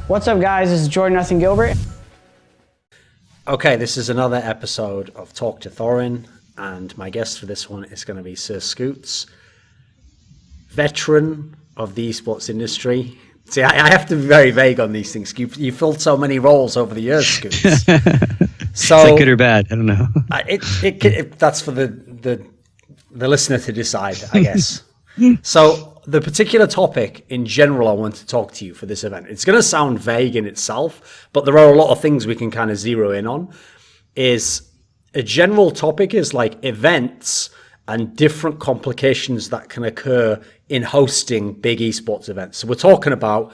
What's up, guys? This is Jordan Nothing Gilbert. Okay, this is another episode of Talk to Thorin, and my guest for this one is going to be SirScoots, veteran of the esports industry. See, I have to be very vague on these things. You filled so many roles over the years, Scoots. So, is that good or bad? I don't know. That's for the listener to decide, I guess. So the particular topic in general I want to talk to you for this event, it's going to sound vague in itself, but there are a lot of things we can kind of zero in on. Is a general topic is like events and different complications that can occur in hosting big esports events. So we're talking about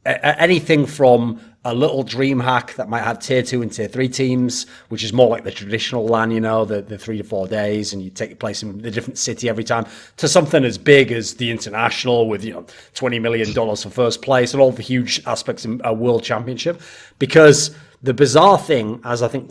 anything from a little dream hack that might have tier 2 and tier 3 teams, which is more like the traditional LAN, the 3 to 4 days, and you take your place in a different city every time, to something as big as the international with, $20 million for first place and all the huge aspects in a world championship. Because the bizarre thing, as I think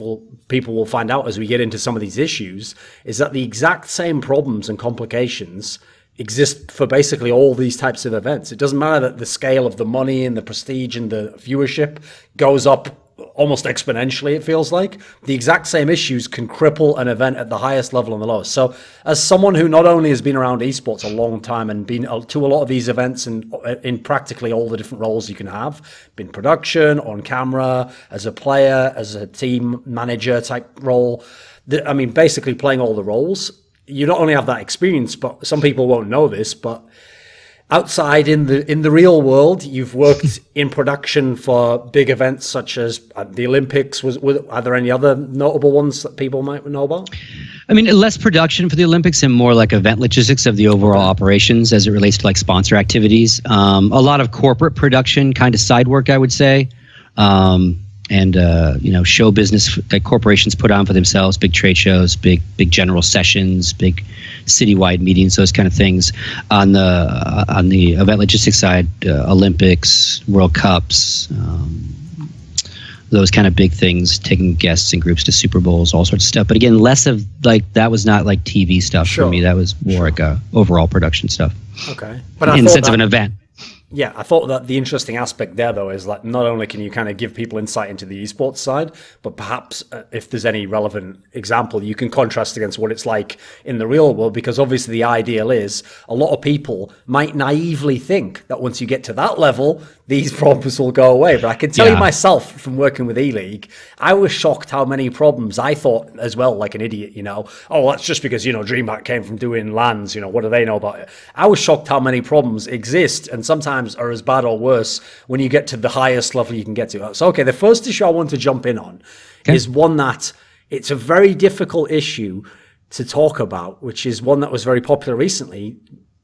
people will find out as we get into some of these issues, is that the exact same problems and complications exist for basically all these types of events. It doesn't matter that the scale of the money and the prestige and the viewership goes up almost exponentially, it feels like. The exact same issues can cripple an event at the highest level and the lowest. So as someone who not only has been around esports a long time and been to a lot of these events and in practically all the different roles you can have, been production, on camera, as a player, as a team manager type role, basically playing all the roles, you not only have that experience, but some people won't know this, but outside in the real world, you've worked in production for big events such as the Olympics. Are there any other notable ones that people might know about? Less production for the Olympics and more like event logistics of the overall operations as it relates to like sponsor activities. A lot of corporate production, kind of side work, I would say. And show business that corporations put on for themselves, big trade shows, big general sessions, big citywide meetings, those kind of things. On the event logistics side, Olympics, World Cups, those kind of big things, taking guests and groups to Super Bowls, all sorts of stuff. But again, less of like that was not like TV stuff for me. That was more like overall production stuff. Okay, but in the sense of an event. Yeah, I thought that the interesting aspect there, though, is like not only can you kind of give people insight into the esports side, but perhaps if there's any relevant example, you can contrast against what it's like in the real world, because obviously the ideal is a lot of people might naively think that once you get to that level, these problems will go away. But I can tell you myself from working with E-League, I was shocked how many problems I thought as well, like an idiot, oh, that's just because, DreamHack came from doing LANs, what do they know about it? I was shocked how many problems exist and sometimes are as bad or worse when you get to the highest level you can get to. So, okay, the first issue I want to jump in on is one that it's a very difficult issue to talk about, which is one that was very popular recently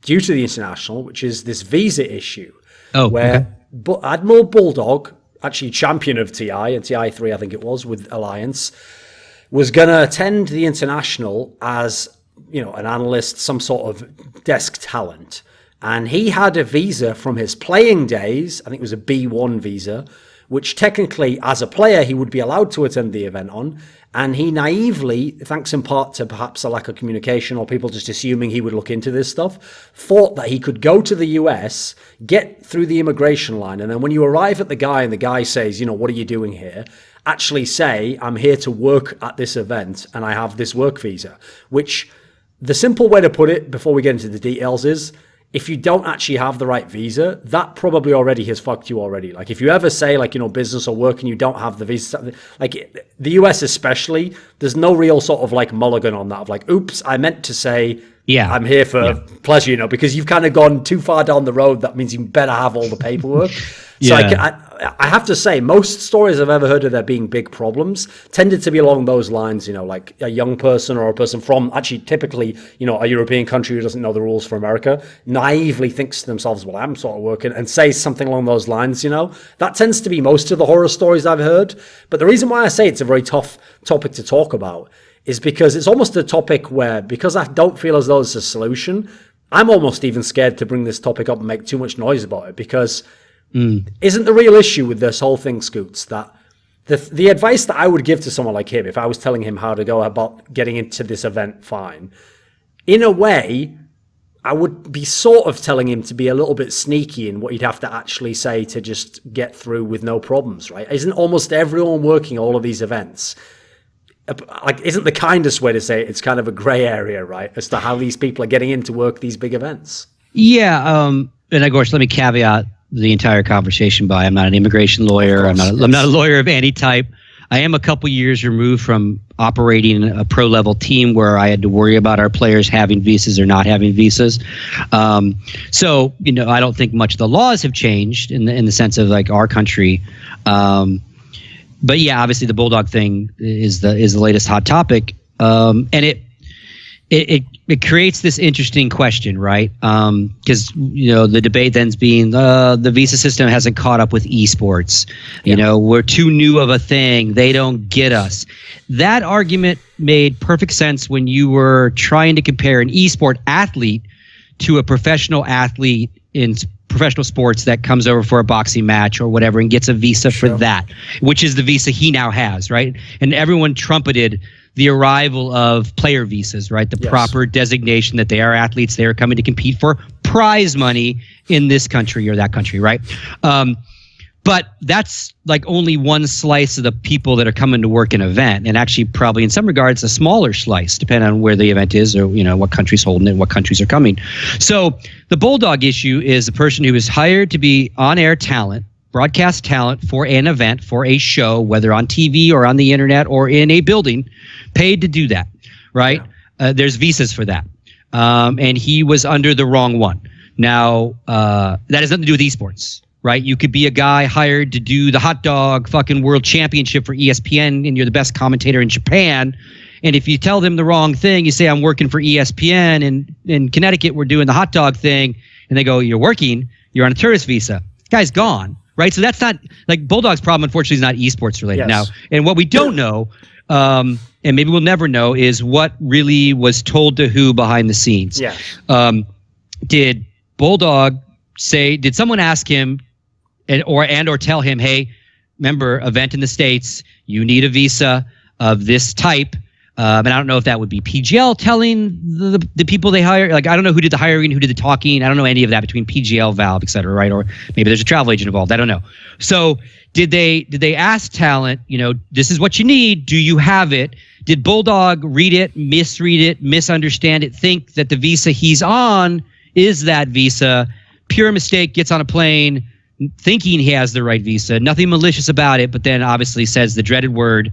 due to the international, which is this visa issue. Admiral Bulldog, actually champion of TI, and TI3 I think it was, with Alliance, was going to attend the international as, an analyst, some sort of desk talent. And he had a visa from his playing days, I think it was a B1 visa, which technically as a player he would be allowed to attend the event on. And he naively, thanks in part to perhaps a lack of communication or people just assuming he would look into this stuff, thought that he could go to the US, get through the immigration line, and then when you arrive at the guy and the guy says, what are you doing here? Actually say, I'm here to work at this event and I have this work visa. Which the simple way to put it before we get into the details is, if you don't actually have the right visa, that probably already has fucked you already. Like if you ever say business or work and you don't have the visa, like the US especially, there's no real sort of like mulligan on that of like, oops, I meant to say, I'm here for pleasure, because you've kind of gone too far down the road. That means you better have all the paperwork. So I have to say, most stories I've ever heard of there being big problems tended to be along those lines, like a young person or a person from actually typically, a European country who doesn't know the rules for America, naively thinks to themselves, well, I'm sort of working, and says something along those lines, That tends to be most of the horror stories I've heard. But the reason why I say it's a very tough topic to talk about is because it's almost a topic where, because I don't feel as though it's a solution, I'm almost even scared to bring this topic up and make too much noise about it, because isn't the real issue with this whole thing, Scoots, that the advice that I would give to someone like him, if I was telling him how to go about getting into this event fine, in a way, I would be sort of telling him to be a little bit sneaky in what he'd have to actually say to just get through with no problems, right? Isn't almost everyone working all of these events? Like, isn't the kindest way to say it, it's kind of a gray area, right, as to how these people are getting in to work these big events? Yeah, and of course, let me caveat the entire conversation by I'm not an immigration lawyer. I'm not a lawyer of any type. I am a couple years removed from operating a pro level team where I had to worry about our players having visas or not having visas. So, you know, I don't think much of the laws have changed in the sense of like our country. But yeah, obviously the Bulldog thing is the latest hot topic. And it creates this interesting question, right? Because you know the debate then's being the visa system hasn't caught up with esports. You know, we're too new of a thing. They don't get us. That argument made perfect sense when you were trying to compare an esport athlete to a professional athlete in professional sports that comes over for a boxing match or whatever and gets a visa for that, which is the visa he now has, right? And everyone trumpeted the arrival of player visas, right? The proper designation that they are athletes. They are coming to compete for prize money in this country or that country, right? But that's like only one slice of the people that are coming to work an event, and actually probably in some regards a smaller slice, depending on where the event is or, you know, what country's holding it and what countries are coming. So the Bulldog issue is a person who is hired to be on-air talent, broadcast talent for an event, for a show, whether on TV or on the internet or in a building, paid to do that, right? There's visas for that. And he was under the wrong one. Now, that has nothing to do with esports, right? You could be a guy hired to do the hot dog fucking world championship for ESPN and you're the best commentator in Japan. And if you tell them the wrong thing, you say, I'm working for ESPN and in Connecticut, we're doing the hot dog thing. And they go, you're working, you're on a tourist visa. Guy's gone, right? So that's not like Bulldog's problem, unfortunately, is not esports related now. And what we don't know, and maybe we'll never know, is what really was told to who behind the scenes. Did Bulldog say, did someone ask him or tell him, hey, remember, event in the States, you need a visa of this type. And I don't know if that would be PGL telling the people they hire. Like, I don't know who did the hiring, who did the talking. I don't know any of that between PGL, Valve, et cetera, right? Or maybe there's a travel agent involved. I don't know. So did they ask talent, you know, this is what you need. Do you have it? Did Bulldog read it, misread it, misunderstand it, think that the visa he's on is that visa? Pure mistake, gets on a plane thinking he has the right visa. Nothing malicious about it, but then obviously says the dreaded word,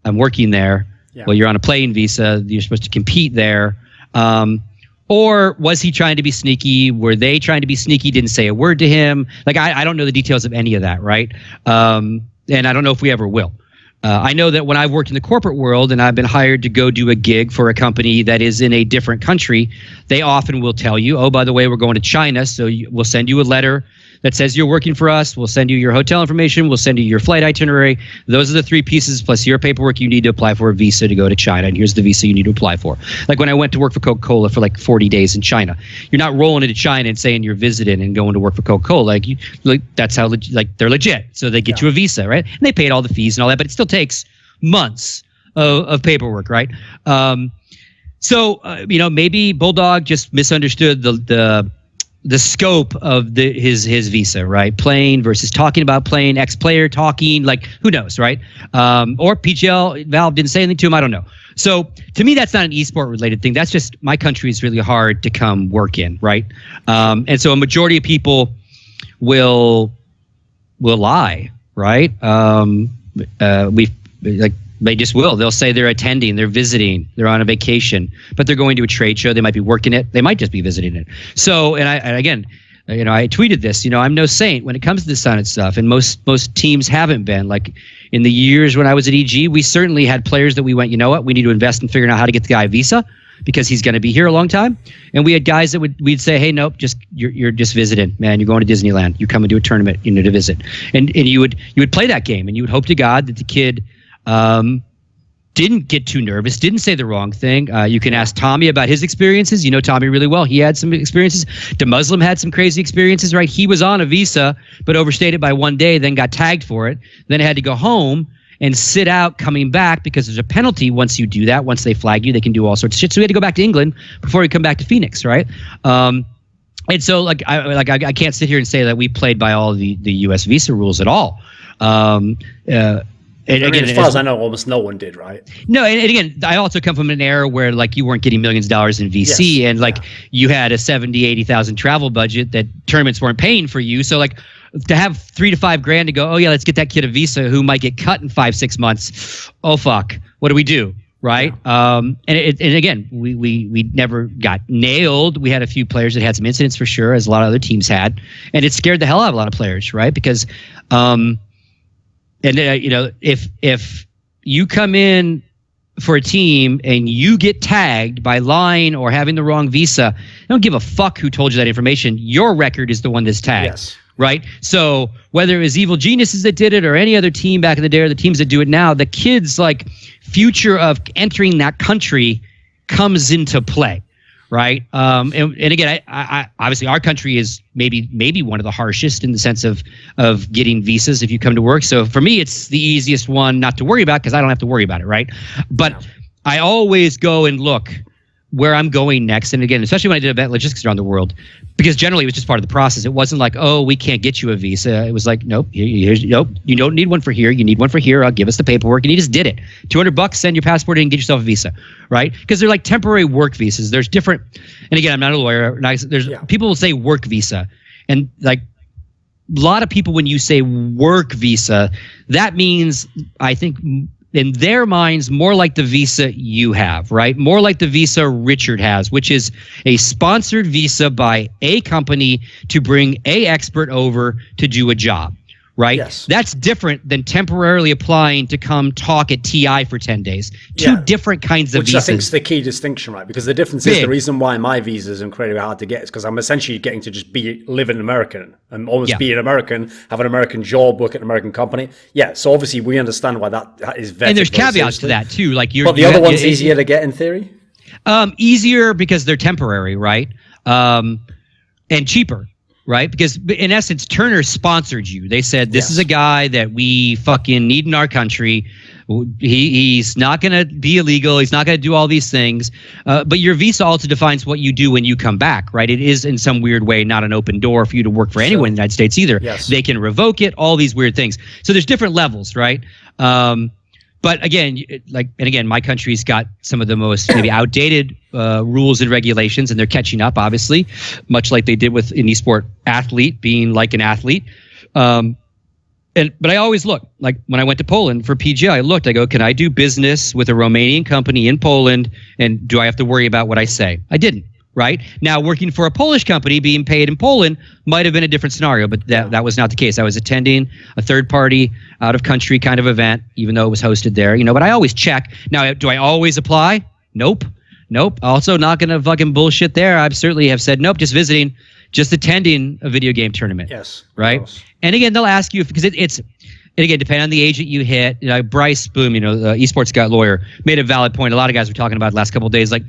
I'm working there. Well, you're on a playing visa. You're supposed to compete there. Or was he trying to be sneaky? Were they trying to be sneaky? Didn't say a word to him. Like, I don't know the details of any of that, right? And I don't know if we ever will. I know that when I've worked in the corporate world and I've been hired to go do a gig for a company that is in a different country, they often will tell you, oh, by the way, we're going to China, so we'll send you a letter that says you're working for us. We'll send you your hotel information. We'll send you your flight itinerary. Those are the three pieces plus your paperwork you need to apply for a visa to go to China. And here's the visa you need to apply for. Like when I went to work for Coca-Cola for like 40 days in China, you're not rolling into China and saying you're visiting and going to work for Coca-Cola. Like that's how they're legit. So they get you a visa, right? And they paid all the fees and all that, but it still takes months of paperwork, right? So maybe Bulldog just misunderstood the scope of his visa, right? Playing versus talking about playing, ex-player talking, like who knows, right? Or PGL, Valve didn't say anything to him, I don't know. So to me, that's not an esport related thing. That's just my country is really hard to come work in, right? And so a majority of people will lie, right? They just will. They'll say they're attending, they're visiting, they're on a vacation, but they're going to a trade show. They might be working it. They might just be visiting it. So, and again, I tweeted this, I'm no saint when it comes to this kind of stuff. And most teams haven't been. Like in the years when I was at EG, we certainly had players that we went, you know what, we need to invest in figuring out how to get the guy a visa because he's going to be here a long time. And we had guys that we'd say, hey, nope, you're just visiting, man. You're going to Disneyland. You're coming to a tournament, to visit. And you would play that game and you would hope to God that the kid didn't get too nervous, didn't say the wrong thing. You can ask Tommy about his experiences. You know Tommy really well. He had some experiences. DeMuslim had some crazy experiences, right? He was on a visa, but overstayed it by one day, then got tagged for it, then had to go home and sit out coming back because there's a penalty once you do that. Once they flag you, they can do all sorts of shit. So we had to go back to England before we come back to Phoenix, right? And so I can't sit here and say that we played by all the U.S. visa rules at all. And again, as far as I know, almost no one did, right? No, and again, I also come from an era where like you weren't getting millions of dollars in VC, and like you had a 70, 80,000 travel budget that tournaments weren't paying for you. So like to have $3 to $5 grand to go, oh yeah, let's get that kid a visa who might get cut in 5-6 months. Oh fuck, what do we do? Right. Yeah. And again, we never got nailed. We had a few players that had some incidents for sure, as a lot of other teams had, and it scared the hell out of a lot of players, right? Because if you come in for a team and you get tagged by lying or having the wrong visa, don't give a fuck who told you that information. Your record is the one that's tagged. Yes. Right? So whether it was Evil Geniuses that did it or any other team back in the day or the teams that do it now, the kids' like future of entering that country comes into play. Right. And again, I obviously our country is maybe one of the harshest in the sense of getting visas if you come to work. So for me, it's the easiest one not to worry about because I don't have to worry about it. Right. But I always go and look where I'm going next. And again, especially when I did event logistics around the world, because generally it was just part of the process. It wasn't like, oh, we can't get you a visa. It was like, nope, nope, you don't need one for here. You need one for here. I'll give us the paperwork. And you just did it. $200, send your passport in and get yourself a visa, right? Because they're like temporary work visas. There's different, and again, I'm not a lawyer. People will say work visa. And like a lot of people, when you say work visa, that means, I think, in their minds, more like the visa you have, right? More like the visa Richard has, which is a sponsored visa by a company to bring a expert over to do a job, right? Yes. That's different than temporarily applying to come talk at TI for 10 days. Two different kinds of visas. Which I think is the key distinction, right? Because the difference is the reason why my visa is incredibly hard to get is because I'm essentially getting to just live an American and almost be an American, have an American job, work at an American company. Yeah, so obviously we understand why that is vetted. And there's caveats to that too. Like but the other one's easier to get in theory? Easier because they're temporary, right? And cheaper. Right? Because in essence, Turner sponsored you. They said, this is a guy that we fucking need in our country. He's not going to be illegal. He's not going to do all these things. But your visa also defines what you do when you come back, right? It is in some weird way not an open door for you to work for anyone in the United States either. Yes. They can revoke it, all these weird things. So there's different levels, right? But again, my country's got some of the most maybe outdated rules and regulations, and they're catching up, obviously, much like they did with an esport athlete being like an athlete. But I always look, like when I went to Poland for PGA, I go, can I do business with a Romanian company in Poland, and do I have to worry about what I say? I didn't. Right now, working for a Polish company, being paid in Poland might have been a different scenario, but that was not the case. I was attending a third-party, out-of-country kind of event, even though it was hosted there. But I always check. Now, do I always apply? Nope. Also, not going to fucking bullshit there. I certainly have said nope. Just visiting, just attending a video game tournament. Yes. Right. And again, they'll ask you because it's. And again, depending on the agent you hit, Bryce Boom, the esports guy lawyer, made a valid point. A lot of guys were talking about it the last couple of days. Like,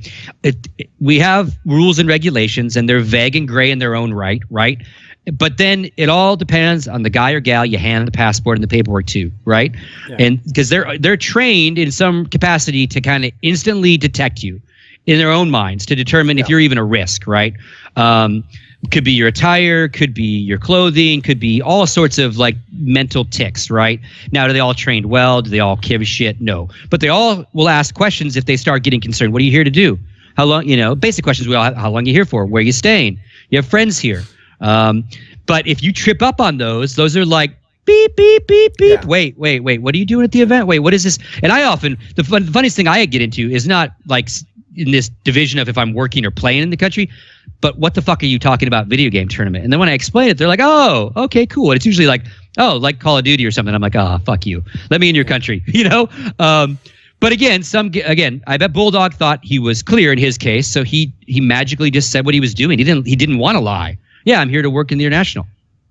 we have rules and regulations, and they're vague and gray in their own right? But then it all depends on the guy or gal you hand the passport and the paperwork to, right? Yeah. And because they're trained in some capacity to kind of instantly detect you in their own minds to determine if you're even a risk, right? Could be your attire, could be your clothing, could be all sorts of like mental tics, right? Now, do they all trained well? Do they all give a shit? No. But they all will ask questions if they start getting concerned. What are you here to do? How long, basic questions. How long are you here for? Where are you staying? You have friends here. But if you trip up on those are like, beep, beep, beep, beep. Yeah. Wait. What are you doing at the event? Wait, what is this? And I often, the funniest thing I get into is not like in this division of if I'm working or playing in the country, but what the fuck are you talking about video game tournament? And then when I explain it, they're like, oh, okay, cool. And it's usually like, oh, like Call of Duty or something. I'm like, fuck you. Let me in your country, But again, I bet Bulldog thought he was clear in his case, so he magically just said what he was doing. He didn't want to lie. Yeah, I'm here to work in the international.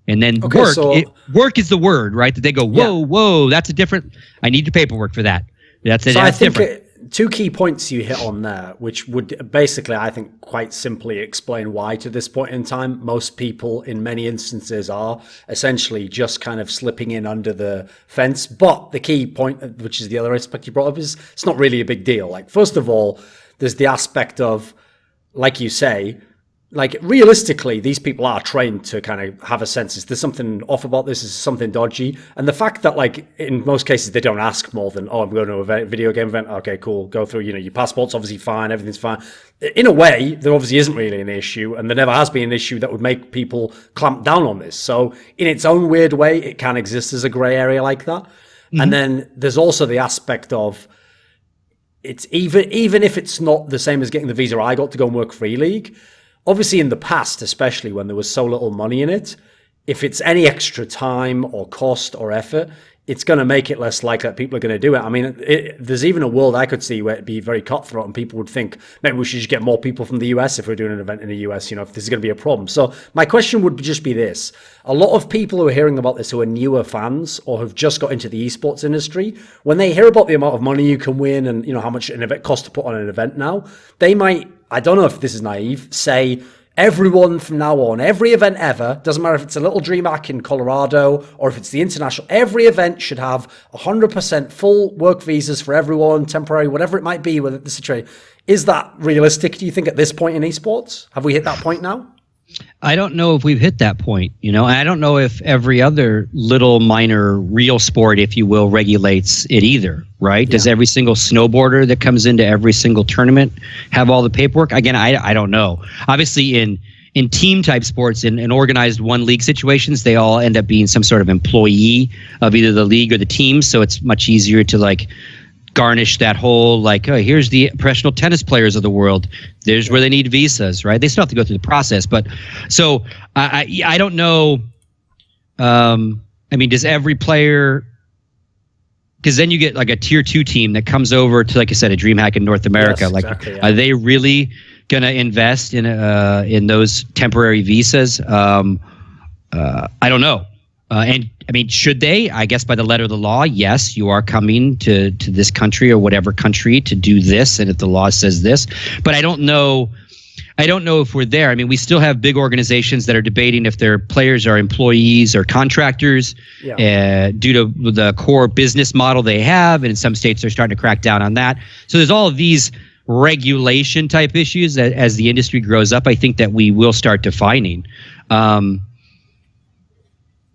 And then work is the word, right? That they go, whoa, that's a different. I need your paperwork for that. That's different. two key points you hit on there, which would basically, I think, quite simply explain why to this point in time, most people in many instances are essentially just kind of slipping in under the fence. But the key point, which is the other aspect you brought up, is it's not really a big deal. Like, first of all, there's the aspect of, like you say, like realistically, these people are trained to kind of have a sense, is there something off about this? Is something dodgy? And the fact that, like, in most cases, they don't ask more than, oh, I'm going to a video game event. Okay, cool. Go through, your passport's obviously fine. Everything's fine. In a way, there obviously isn't really an issue, and there never has been an issue that would make people clamp down on this. So in its own weird way, it can exist as a gray area like that. Mm-hmm. And then there's also the aspect of, it's even if it's not the same as getting the visa I got to go and work for E-League, obviously in the past, especially when there was so little money in it, if it's any extra time or cost or effort, it's going to make it less likely that people are going to do it. I mean, there's even a world I could see where it'd be very cutthroat and people would think, maybe we should just get more people from the US if we're doing an event in the US, if this is going to be a problem. So my question would just be this. A lot of people who are hearing about this who are newer fans or have just got into the esports industry, when they hear about the amount of money you can win and, how much an event costs to put on an event now, they might, I don't know if this is naive, say, everyone from now on, every event ever, doesn't matter if it's a little DreamHack in Colorado or if it's the international, every event should have 100% full work visas for everyone, temporary, whatever it might be with the situation. Is that realistic, do you think, at this point in esports? Have we hit that point now? I don't know if we've hit that point, I don't know if every other little minor real sport, if you will, regulates it either, right? Yeah. Does every single snowboarder that comes into every single tournament have all the paperwork? Again, I don't know. Obviously, in team type sports, in organized one league situations, they all end up being some sort of employee of either the league or the team, so it's much easier to garnish that whole oh, here's the professional tennis players of the world. There's where they need visas, right? They still have to go through the process, but so I don't know. Does every player? Because then you get a tier 2 team that comes over to, like I said, a DreamHack in North America. Yes, exactly, yeah. Are they really going to invest in those temporary visas? I don't know. Should they? I guess by the letter of the law, yes, you are coming to this country or whatever country to do this, and if the law says this. But I don't know if we're there. We still have big organizations that are debating if their players are employees or contractors due to the core business model they have, and in some states they're starting to crack down on that. So there's all of these regulation type issues that, as the industry grows up, I think that we will start defining.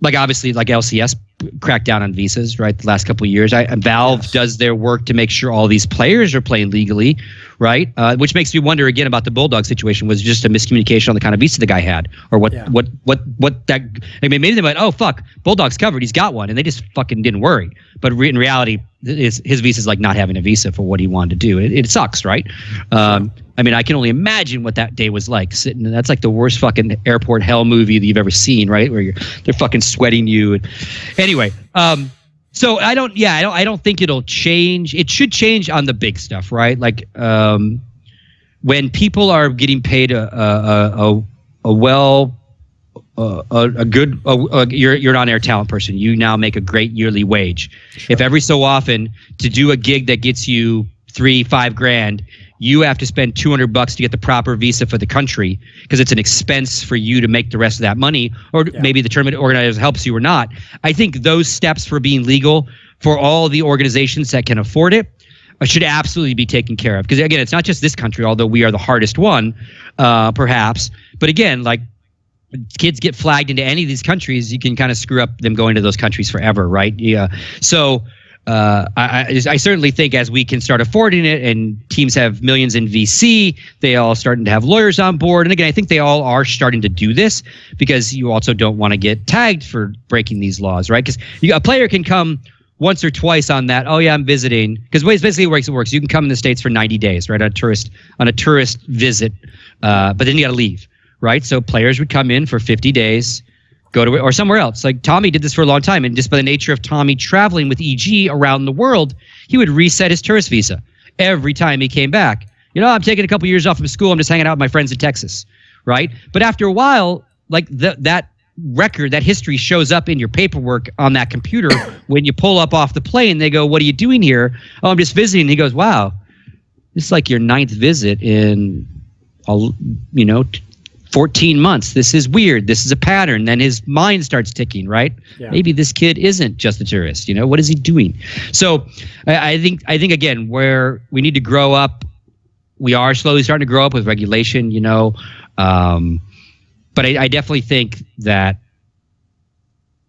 Obviously, LCS cracked down on visas, right? The last couple of years, Valve does their work to make sure all these players are playing legally, right? Which makes me wonder again about the Bulldog situation. Was it just a miscommunication on the kind of visa the guy had, or what that? Maybe they went, oh fuck, Bulldog's covered, he's got one, and they just fucking didn't worry. But in reality, his visa is like not having a visa for what he wanted to do. It sucks, right? I can only imagine what that day was like sitting. That's like the worst fucking airport hell movie that you've ever seen, right? Where they're fucking sweating you. Anyway, so I don't think it'll change. It should change on the big stuff, right? When people are getting paid you're an on-air talent person. You now make a great yearly wage. Sure. If every so often to do a gig that gets you $3,000-$5,000, you have to spend $200 to get the proper visa for the country because it's an expense for you to make the rest of that money, or maybe the tournament organizer helps you or not. I think those steps for being legal for all the organizations that can afford it should absolutely be taken care of. Because again, it's not just this country, although we are the hardest one, perhaps. But again, kids get flagged into any of these countries, you can kind of screw up them going to those countries forever, right? Yeah. So I certainly think as we can start affording it and teams have millions in VC, they all starting to have lawyers on board. And again, I think they all are starting to do this because you also don't want to get tagged for breaking these laws, right? Because a player can come once or twice on that. Oh yeah, I'm visiting. Because basically it works. You can come in the States for 90 days, right? On a tourist visit, but then you got to leave, right? So players would come in for 50 days. Go to or somewhere else. Like Tommy did this for a long time, and just by the nature of Tommy traveling with EG around the world, he would reset his tourist visa every time he came back. I'm taking a couple years off from school. I'm just hanging out with my friends in Texas, right? But after a while, that record, that history shows up in your paperwork on that computer. When you pull up off the plane, they go, "What are you doing here?" "Oh, I'm just visiting." He goes, "Wow, It's like your 9th visit in, 14 months. This is weird. This is a pattern. Then his mind starts ticking, right? Yeah. Maybe this kid isn't just a tourist. What is he doing? So I think again, where we need to grow up, we are slowly starting to grow up with regulation, but I definitely think that,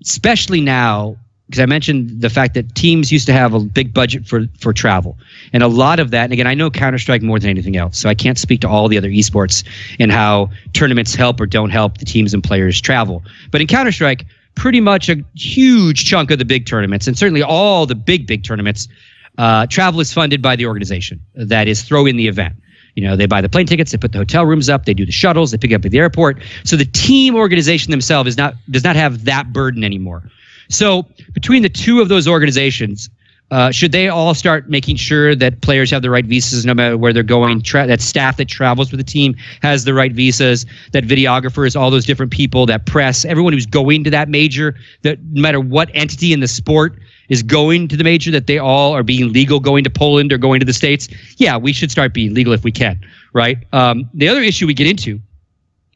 especially now, because I mentioned the fact that teams used to have a big budget for travel. And a lot of that, and again, I know Counter-Strike more than anything else, so I can't speak to all the other esports and how tournaments help or don't help the teams and players travel. But in Counter-Strike, pretty much a huge chunk of the big tournaments, and certainly all the big tournaments, travel is funded by the organization that is throwing the event. They buy the plane tickets, they put the hotel rooms up, they do the shuttles, they pick up at the airport. So the team organization themselves does not have that burden anymore. So between the two of those organizations, should they all start making sure that players have the right visas no matter where they're going, that staff that travels with the team has the right visas, that videographers, all those different people, that press, everyone who's going to that major, that no matter what entity in the sport is going to the major, that they all are being legal going to Poland or going to the States? Yeah, we should start being legal if we can, right? The other issue we get into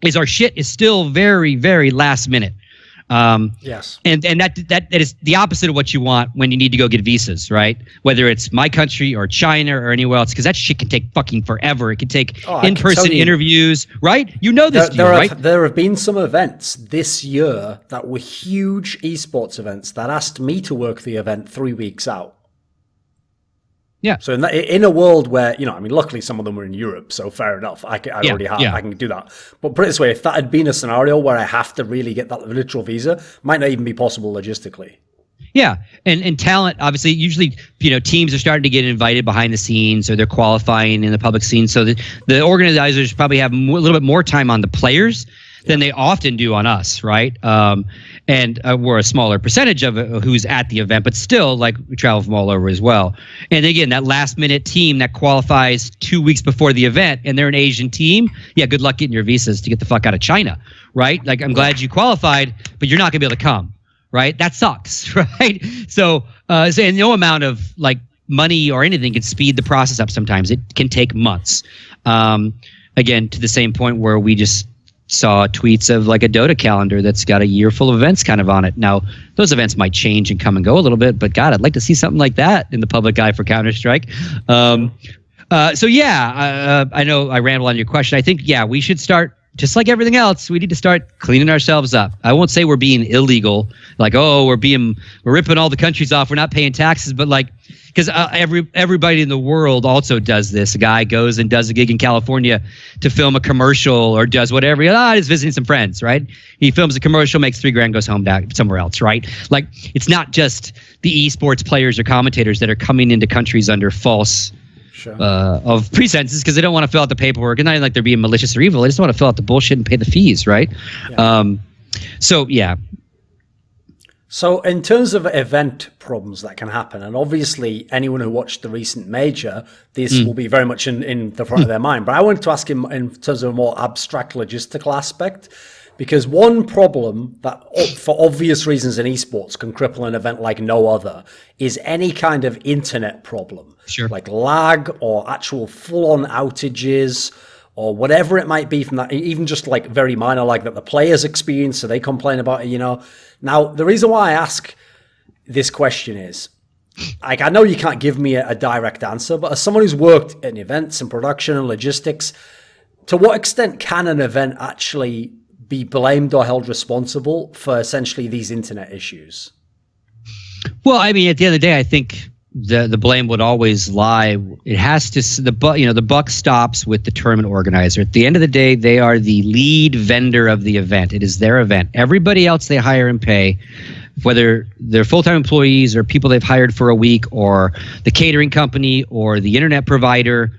is our shit is still very, very last minute. Yes. And that is the opposite of what you want when you need to go get visas, right? Whether it's my country or China or anywhere else, because that shit can take fucking forever. It can take in-person interviews, right? There have been some events this year that were huge esports events that asked me to work the event 3 weeks out. Yeah. So in a world where, luckily some of them were in Europe, so fair enough. I can do that. But put it this way, if that had been a scenario where I have to really get that literal visa, might not even be possible logistically. Yeah. And talent, obviously, usually, teams are starting to get invited behind the scenes, or they're qualifying in the public scene. So the organizers probably have a little bit more time on the players than they often do on us, right? And we're a smaller percentage of who's at the event, but still, we travel from all over as well. And again, that last minute team that qualifies 2 weeks before the event, and they're an Asian team, yeah, good luck getting your visas to get the fuck out of China, right? I'm glad you qualified, but you're not gonna be able to come, right? That sucks, right? So no amount of money or anything can speed the process up. Sometimes it can take months. Again, to the same point where we just saw tweets of a Dota calendar that's got a year full of events kind of on it. Now, those events might change and come and go a little bit, but God, I'd like to see something like that in the public eye for Counter-Strike. I know I rambled on your question. I think, we should start, just like everything else, we need to start cleaning ourselves up. I won't say we're being illegal, we're ripping all the countries off, we're not paying taxes, but because everybody in the world also does this. A guy goes and does a gig in California to film a commercial or does whatever. He's visiting some friends, right? He films a commercial, makes $3,000, goes home back somewhere else, right? It's not just the esports players or commentators that are coming into countries under false of pretenses because they don't want to fill out the paperwork. And not they're being malicious or evil. They just want to fill out the bullshit and pay the fees, right? Yeah. So in terms of event problems that can happen, and obviously anyone who watched the recent major, this will be very much in the front of their mind. But I wanted to ask him in terms of a more abstract logistical aspect, because one problem that, for obvious reasons in esports, can cripple an event like no other is any kind of internet problem. Sure. Like lag or actual full-on outages or whatever it might be from that, even just very minor, that the players experience, so they complain about it, Now, the reason why I ask this question is, I know you can't give me a direct answer, but as someone who's worked in events and production and logistics, to what extent can an event actually be blamed or held responsible for essentially these internet issues? Well, at the end of the day, I think the blame would always lie. It has to, the buck stops with the tournament organizer. At the end of the day, they are the lead vendor of the event. It is their event. Everybody else they hire and pay, whether they're full-time employees or people they've hired for a week, or the catering company or the internet provider,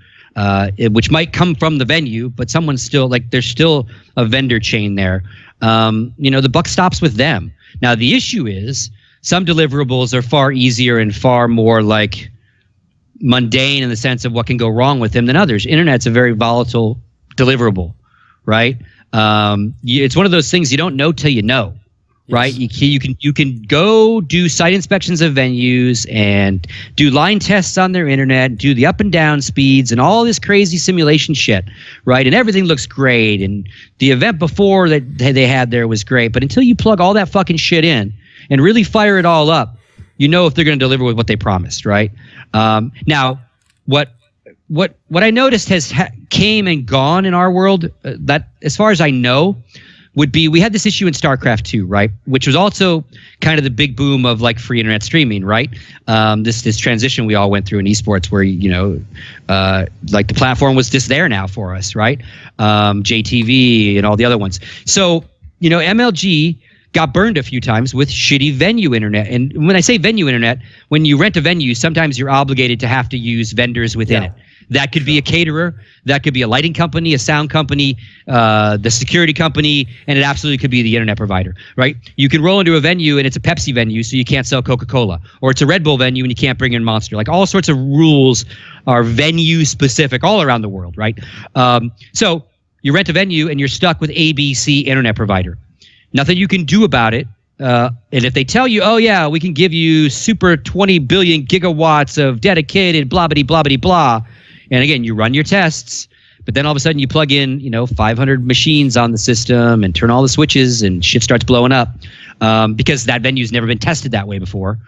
which might come from the venue, but someone's still there's still a vendor chain there. The buck stops with them. Now, the issue is, some deliverables are far easier and far more mundane in the sense of what can go wrong with them than others. Internet's a very volatile deliverable, right? It's one of those things you don't know till you know, right? You can go do site inspections of venues and do line tests on their internet, do the up and down speeds and all this crazy simulation shit, right? And everything looks great, and the event before that they had there was great, but until you plug all that fucking shit in and really fire it all up, you know if they're going to deliver with what they promised, right? Now, what I noticed has came and gone in our world, that as far as I know, would be, we had this issue in StarCraft 2, right? Which was also kind of the big boom of like free internet streaming, right? This transition we all went through in esports where, like the platform was just there now for us, right? JTV and all the other ones. So, MLG got burned a few times with shitty venue internet. And when I say venue internet, when you rent a venue, sometimes you're obligated to have to use vendors within it. That could be a caterer, that could be a lighting company, a sound company, the security company, and it absolutely could be the internet provider, right? You can roll into a venue and it's a Pepsi venue, so you can't sell Coca-Cola. Or it's a Red Bull venue and you can't bring in Monster. Like all sorts of rules are venue specific all around the world, right? So you rent a venue and you're stuck with ABC internet provider. Nothing you can do about it. And if they tell you, oh yeah, we can give you super 20 billion gigawatts of dedicated blah, blah, blah, blah, blah. And again, you run your tests, but then all of a sudden you plug in, 500 machines on the system and turn all the switches and shit starts blowing up because that venue's never been tested that way before.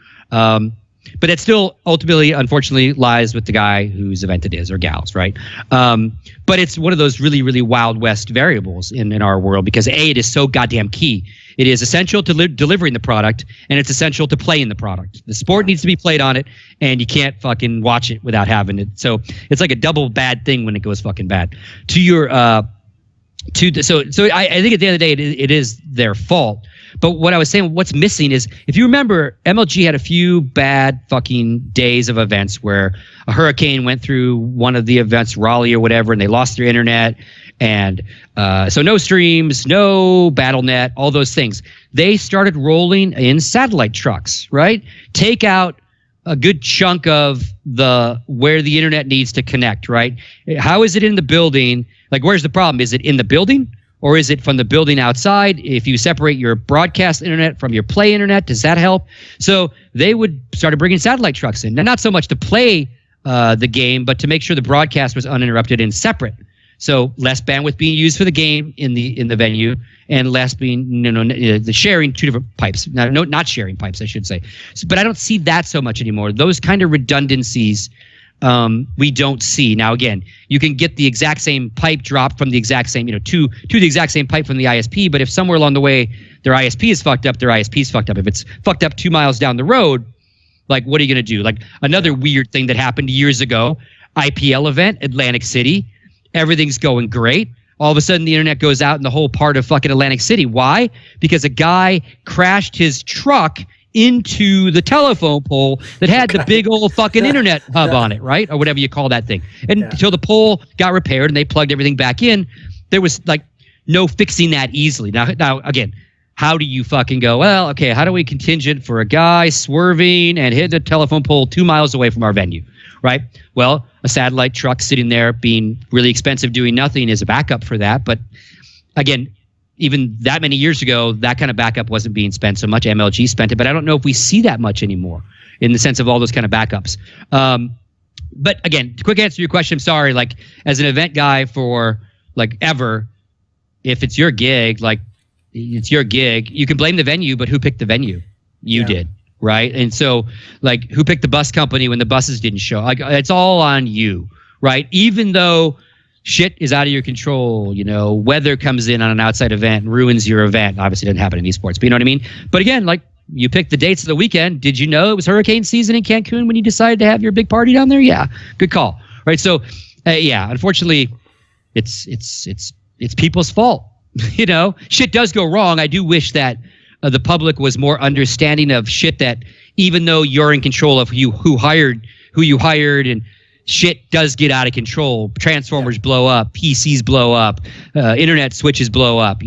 But it still ultimately, unfortunately, lies with the guy whose event it is, or gals, right? But it's one of those really, really Wild West variables in our world because A, it is so goddamn key. It is essential to delivering the product, and it's essential to playing the product. The sport needs to be played on it, and you can't fucking watch it without having it. So it's like a double bad thing when it goes fucking bad. So I think at the end of the day, it is their fault. But what I was saying, what's missing is, if you remember, MLG had a few bad fucking days of events where a hurricane went through one of the events, Raleigh or whatever, and they lost their internet. And so no streams, no BattleNet, all those things. They started rolling in satellite trucks, right? Take out a good chunk of where the internet needs to connect, right? How is it in the building? Like, where's the problem? Is it in the building? Or is it from the building outside? If you separate your broadcast internet from your play internet, does that help? So they started bringing satellite trucks in. Now, not so much to play the game, but to make sure the broadcast was uninterrupted and separate. So less bandwidth being used for the game in the venue, and less being the sharing two different pipes. Not sharing pipes, I should say. But I don't see that so much anymore. Those kind of redundancies we don't see. Now, again, you can get the exact same pipe dropped from the exact same, to the exact same pipe from the ISP. But if somewhere along the way their ISP is fucked up, their ISP is fucked up. If it's fucked up 2 miles down the road, like, what are you going to do? Like, another weird thing that happened years ago, IPL event, Atlantic City. Everything's going great. All of a sudden, the internet goes out in the whole part of fucking Atlantic City. Why? Because a guy crashed his truck into the telephone pole that had the big old fucking internet hub on it, right? Or whatever you call that thing. And until the pole got repaired and they plugged everything back in, there was like no fixing that easily. Now again, how do you fucking go, well, okay, how do we contingent for a guy swerving and hitting a telephone pole 2 miles away from our venue, right? Well, a satellite truck sitting there being really expensive doing nothing is a backup for that. But again, even that many years ago, that kind of backup wasn't being spent so much. MLG spent it, but I don't know if we see that much anymore in the sense of all those kind of backups. But again, quick answer to your question, I'm sorry, like as an event guy for like ever, if it's your gig, like it's your gig, you can blame the venue, but who picked the venue? You did. Right. And so like who picked the bus company when the buses didn't show? Like it's all on you. Right. Even though shit is out of your control, weather comes in on an outside event and ruins your event. Obviously, it doesn't happen in esports, but you know what I mean? But again, like you picked the dates of the weekend. Did you know it was hurricane season in Cancun when you decided to have your big party down there? Yeah. Good call. Right. So, unfortunately, it's people's fault. Shit does go wrong. I do wish that the public was more understanding of shit, that even though you're in control of who you hired and shit does get out of control. Transformers blow up, PCs blow up, internet switches blow up,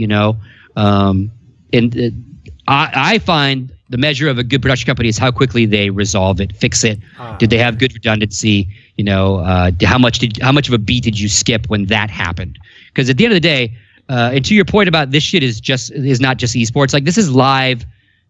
I find the measure of a good production company is how quickly they resolve it, fix it. Did they have good redundancy? How much of a beat did you skip when that happened? Because at the end of the day, and to your point about this shit is not just esports. Like, this is live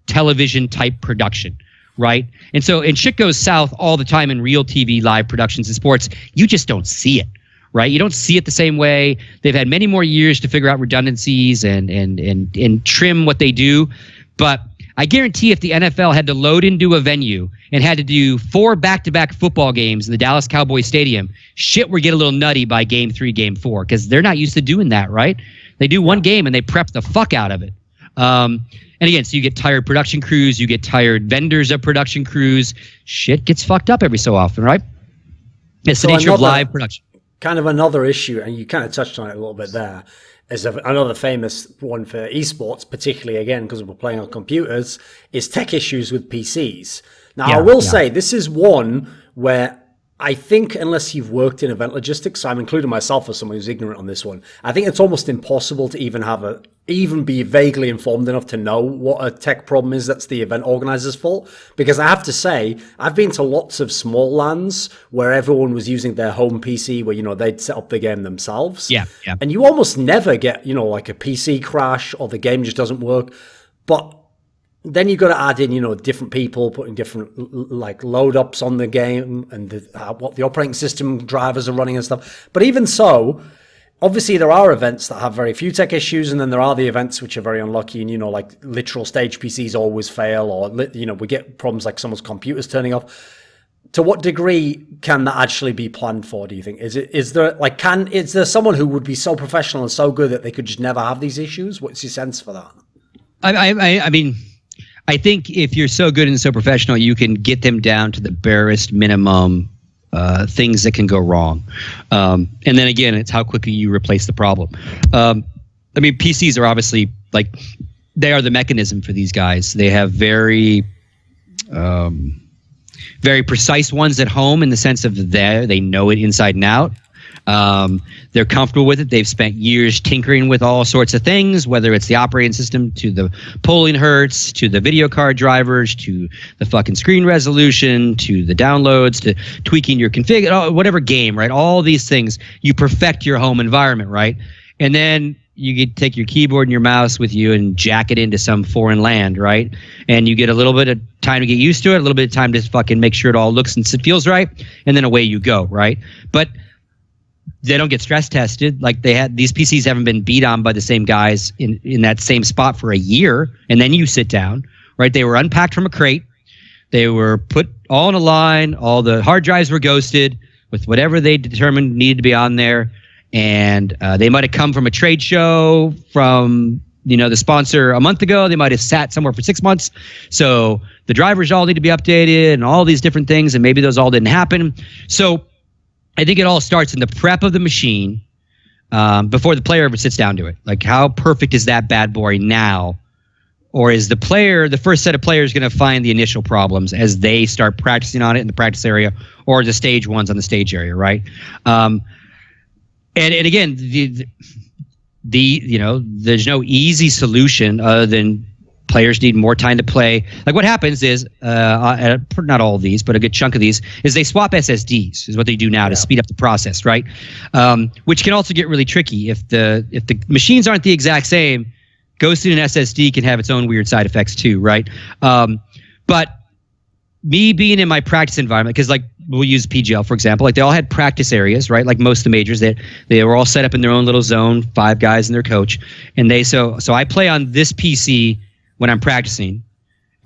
television type production, right? And shit goes south all the time in real TV live productions in sports. You just don't see it, right? You don't see it the same way. They've had many more years to figure out redundancies and trim what they do. But I guarantee if the NFL had to load into a venue and had to do 4 back-to-back football games in the Dallas Cowboys Stadium, shit would get a little nutty by game 3, game 4, because they're not used to doing that, right? They do one game and they prep the fuck out of it. And again, so you get tired production crews, you get tired vendors of production crews. Shit gets fucked up every so often, right? It's the nature of live production. Kind of another issue, and you kind of touched on it a little bit there, is another famous one for esports, particularly again because we're playing on computers, is tech issues with PCs. Now, I will say this is one where I think unless you've worked in event logistics, so I'm including myself as someone who's ignorant on this one, I think it's almost impossible to even be vaguely informed enough to know what a tech problem is that's the event organizer's fault. Because I have to say, I've been to lots of small LANs where everyone was using their home PC where, they'd set up the game themselves. Yeah. And you almost never get, like a PC crash or the game just doesn't work. But then you've got to add in, different people putting different like load ups on the game and what the operating system drivers are running and stuff. But even so, obviously there are events that have very few tech issues, and then there are the events which are very unlucky, and like literal stage PCs always fail, or we get problems like someone's computers turning off. To what degree can that actually be planned for, do you think? Is there someone who would be so professional and so good that they could just never have these issues? What's your sense for that? I mean, I think if you're so good and so professional, you can get them down to the barest minimum things that can go wrong. And then again, it's how quickly you replace the problem. I mean, PCs are obviously they are the mechanism for these guys. They have very precise ones at home in the sense of they know it inside and out. They're comfortable with it. They've spent years tinkering with all sorts of things, whether it's the operating system to the polling hertz, to the video card drivers, to the fucking screen resolution, to the downloads, to tweaking your config, whatever game, right? All these things, you perfect your home environment, right? And then you get take your keyboard and your mouse with you and jack it into some foreign land, right? And you get a little bit of time to get used to it, a little bit of time to fucking make sure it all looks and feels right, and then away you go, right? But they don't get stress tested. Like these PCs haven't been beat on by the same guys in that same spot for a year. And then you sit down, right? They were unpacked from a crate. They were put all in a line. All the hard drives were ghosted with whatever they determined needed to be on there. And they might have come from a trade show from, the sponsor a month ago. They might have sat somewhere for 6 months. So the drivers all need to be updated and all these different things. And maybe those all didn't happen. So I think it all starts in the prep of the machine before the player ever sits down to it. Like, how perfect is that bad boy now? Or is the first set of players going to find the initial problems as they start practicing on it in the practice area, or the stage ones on the stage area, right? And again, there's no easy solution other than players need more time to play. Like, what happens is, not all of these, but a good chunk of these, is they swap SSDs, is what they do now to speed up the process, right? Which can also get really tricky. If the machines aren't the exact same, ghosting an SSD can have its own weird side effects too, right? But me being in my practice environment, because we'll use PGL, for example, they all had practice areas, right? Like most of the majors, they were all set up in their own little zone, 5 guys and their coach. And so I play on this PC when I'm practicing,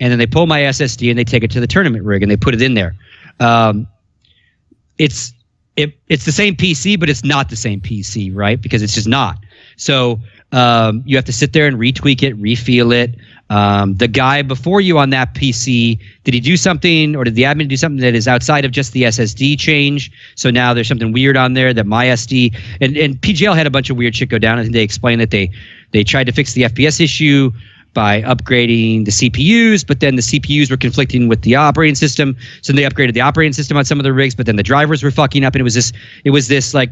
and then they pull my SSD and they take it to the tournament rig and they put it in there. It's the same PC, but it's not the same PC, right? Because it's just not. So you have to sit there and retweak it, refeel it. The guy before you on that PC, did he do something, or did the admin do something that is outside of just the SSD change? So now there's something weird on there that my SD and PGL had a bunch of weird shit go down. I think they explained that they tried to fix the FPS issue by upgrading the CPUs, but then the CPUs were conflicting with the operating system. So they upgraded the operating system on some of the rigs, but then the drivers were fucking up, and it was this like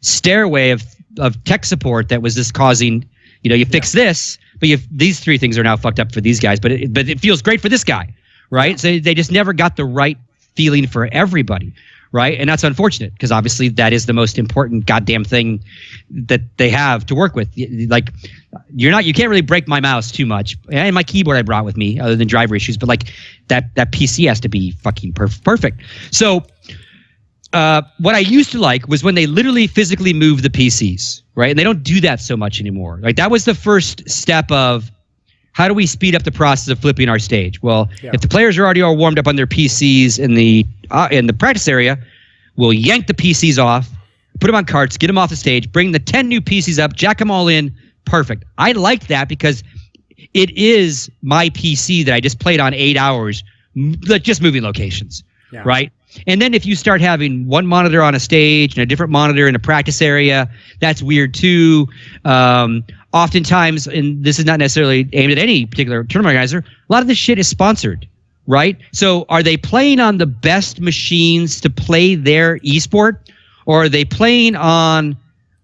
stairway of tech support that was just causing, you fix this, but these 3 things are now fucked up for these guys, but it feels great for this guy, right? So they just never got the right feeling for everybody, right? And that's unfortunate because obviously that is the most important goddamn thing that they have to work with. Like, you can't really break my mouse too much, and my keyboard I brought with me, other than driver issues. But like that PC has to be fucking perfect. So. What I used to like was when they literally physically move the PCs, right? And they don't do that so much anymore. Like that was the first step of how do we speed up the process of flipping our stage? Well, if the players are already all warmed up on their PCs in the practice area, we'll yank the PCs off, put them on carts, get them off the stage, bring the 10 new PCs up, jack them all in. Perfect. I like that because it is my PC that I just played on 8 hours, just moving locations, right? And then if you start having one monitor on a stage and a different monitor in a practice area, that's weird too. Oftentimes, and this is not necessarily aimed at any particular tournament organizer, a lot of this shit is sponsored, right? So are they playing on the best machines to play their esport, or are they playing on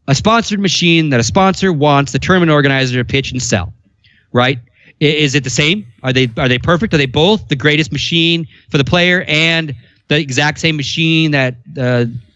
a sponsored machine that a sponsor wants the tournament organizer to pitch and sell, right? Is it the same? Are they perfect? Are they both the greatest machine for the player and the exact same machine that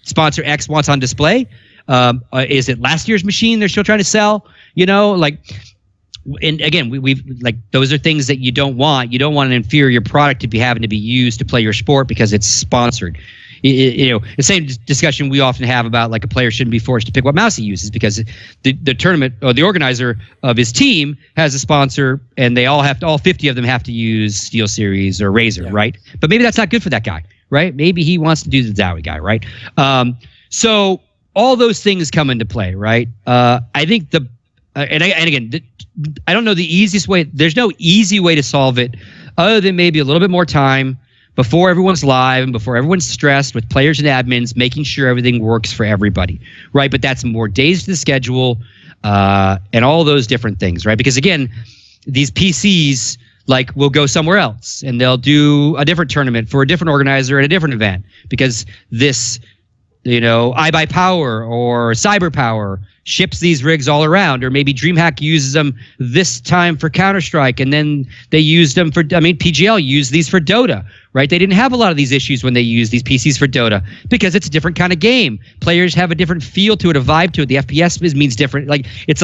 sponsor X wants on display? Is it last year's machine they're still trying to sell? And again, we've like, those are things that you don't want. You don't want an inferior product to be having to be used to play your sport because it's sponsored. The same discussion we often have about like a player shouldn't be forced to pick what mouse he uses because the tournament or the organizer of his team has a sponsor and they all 50 of them have to use SteelSeries or Razer, right? But maybe that's not good for that guy. Right? Maybe he wants to do the Zowie guy, right? So all those things come into play, right? I think I don't know the easiest way. There's no easy way to solve it other than maybe a little bit more time before everyone's live and before everyone's stressed with players and admins, making sure everything works for everybody, right? But that's more days to the schedule and all those different things, right? Because again, these PCs like will go somewhere else and they'll do a different tournament for a different organizer at a different event because this, iBuyPower or CyberPower ships these rigs all around, or maybe DreamHack uses them this time for Counter-Strike and then they used them for, PGL used these for Dota, right? They didn't have a lot of these issues when they used these PCs for Dota because it's a different kind of game. Players have a different feel to it, a vibe to it. The FPS means different. Like it's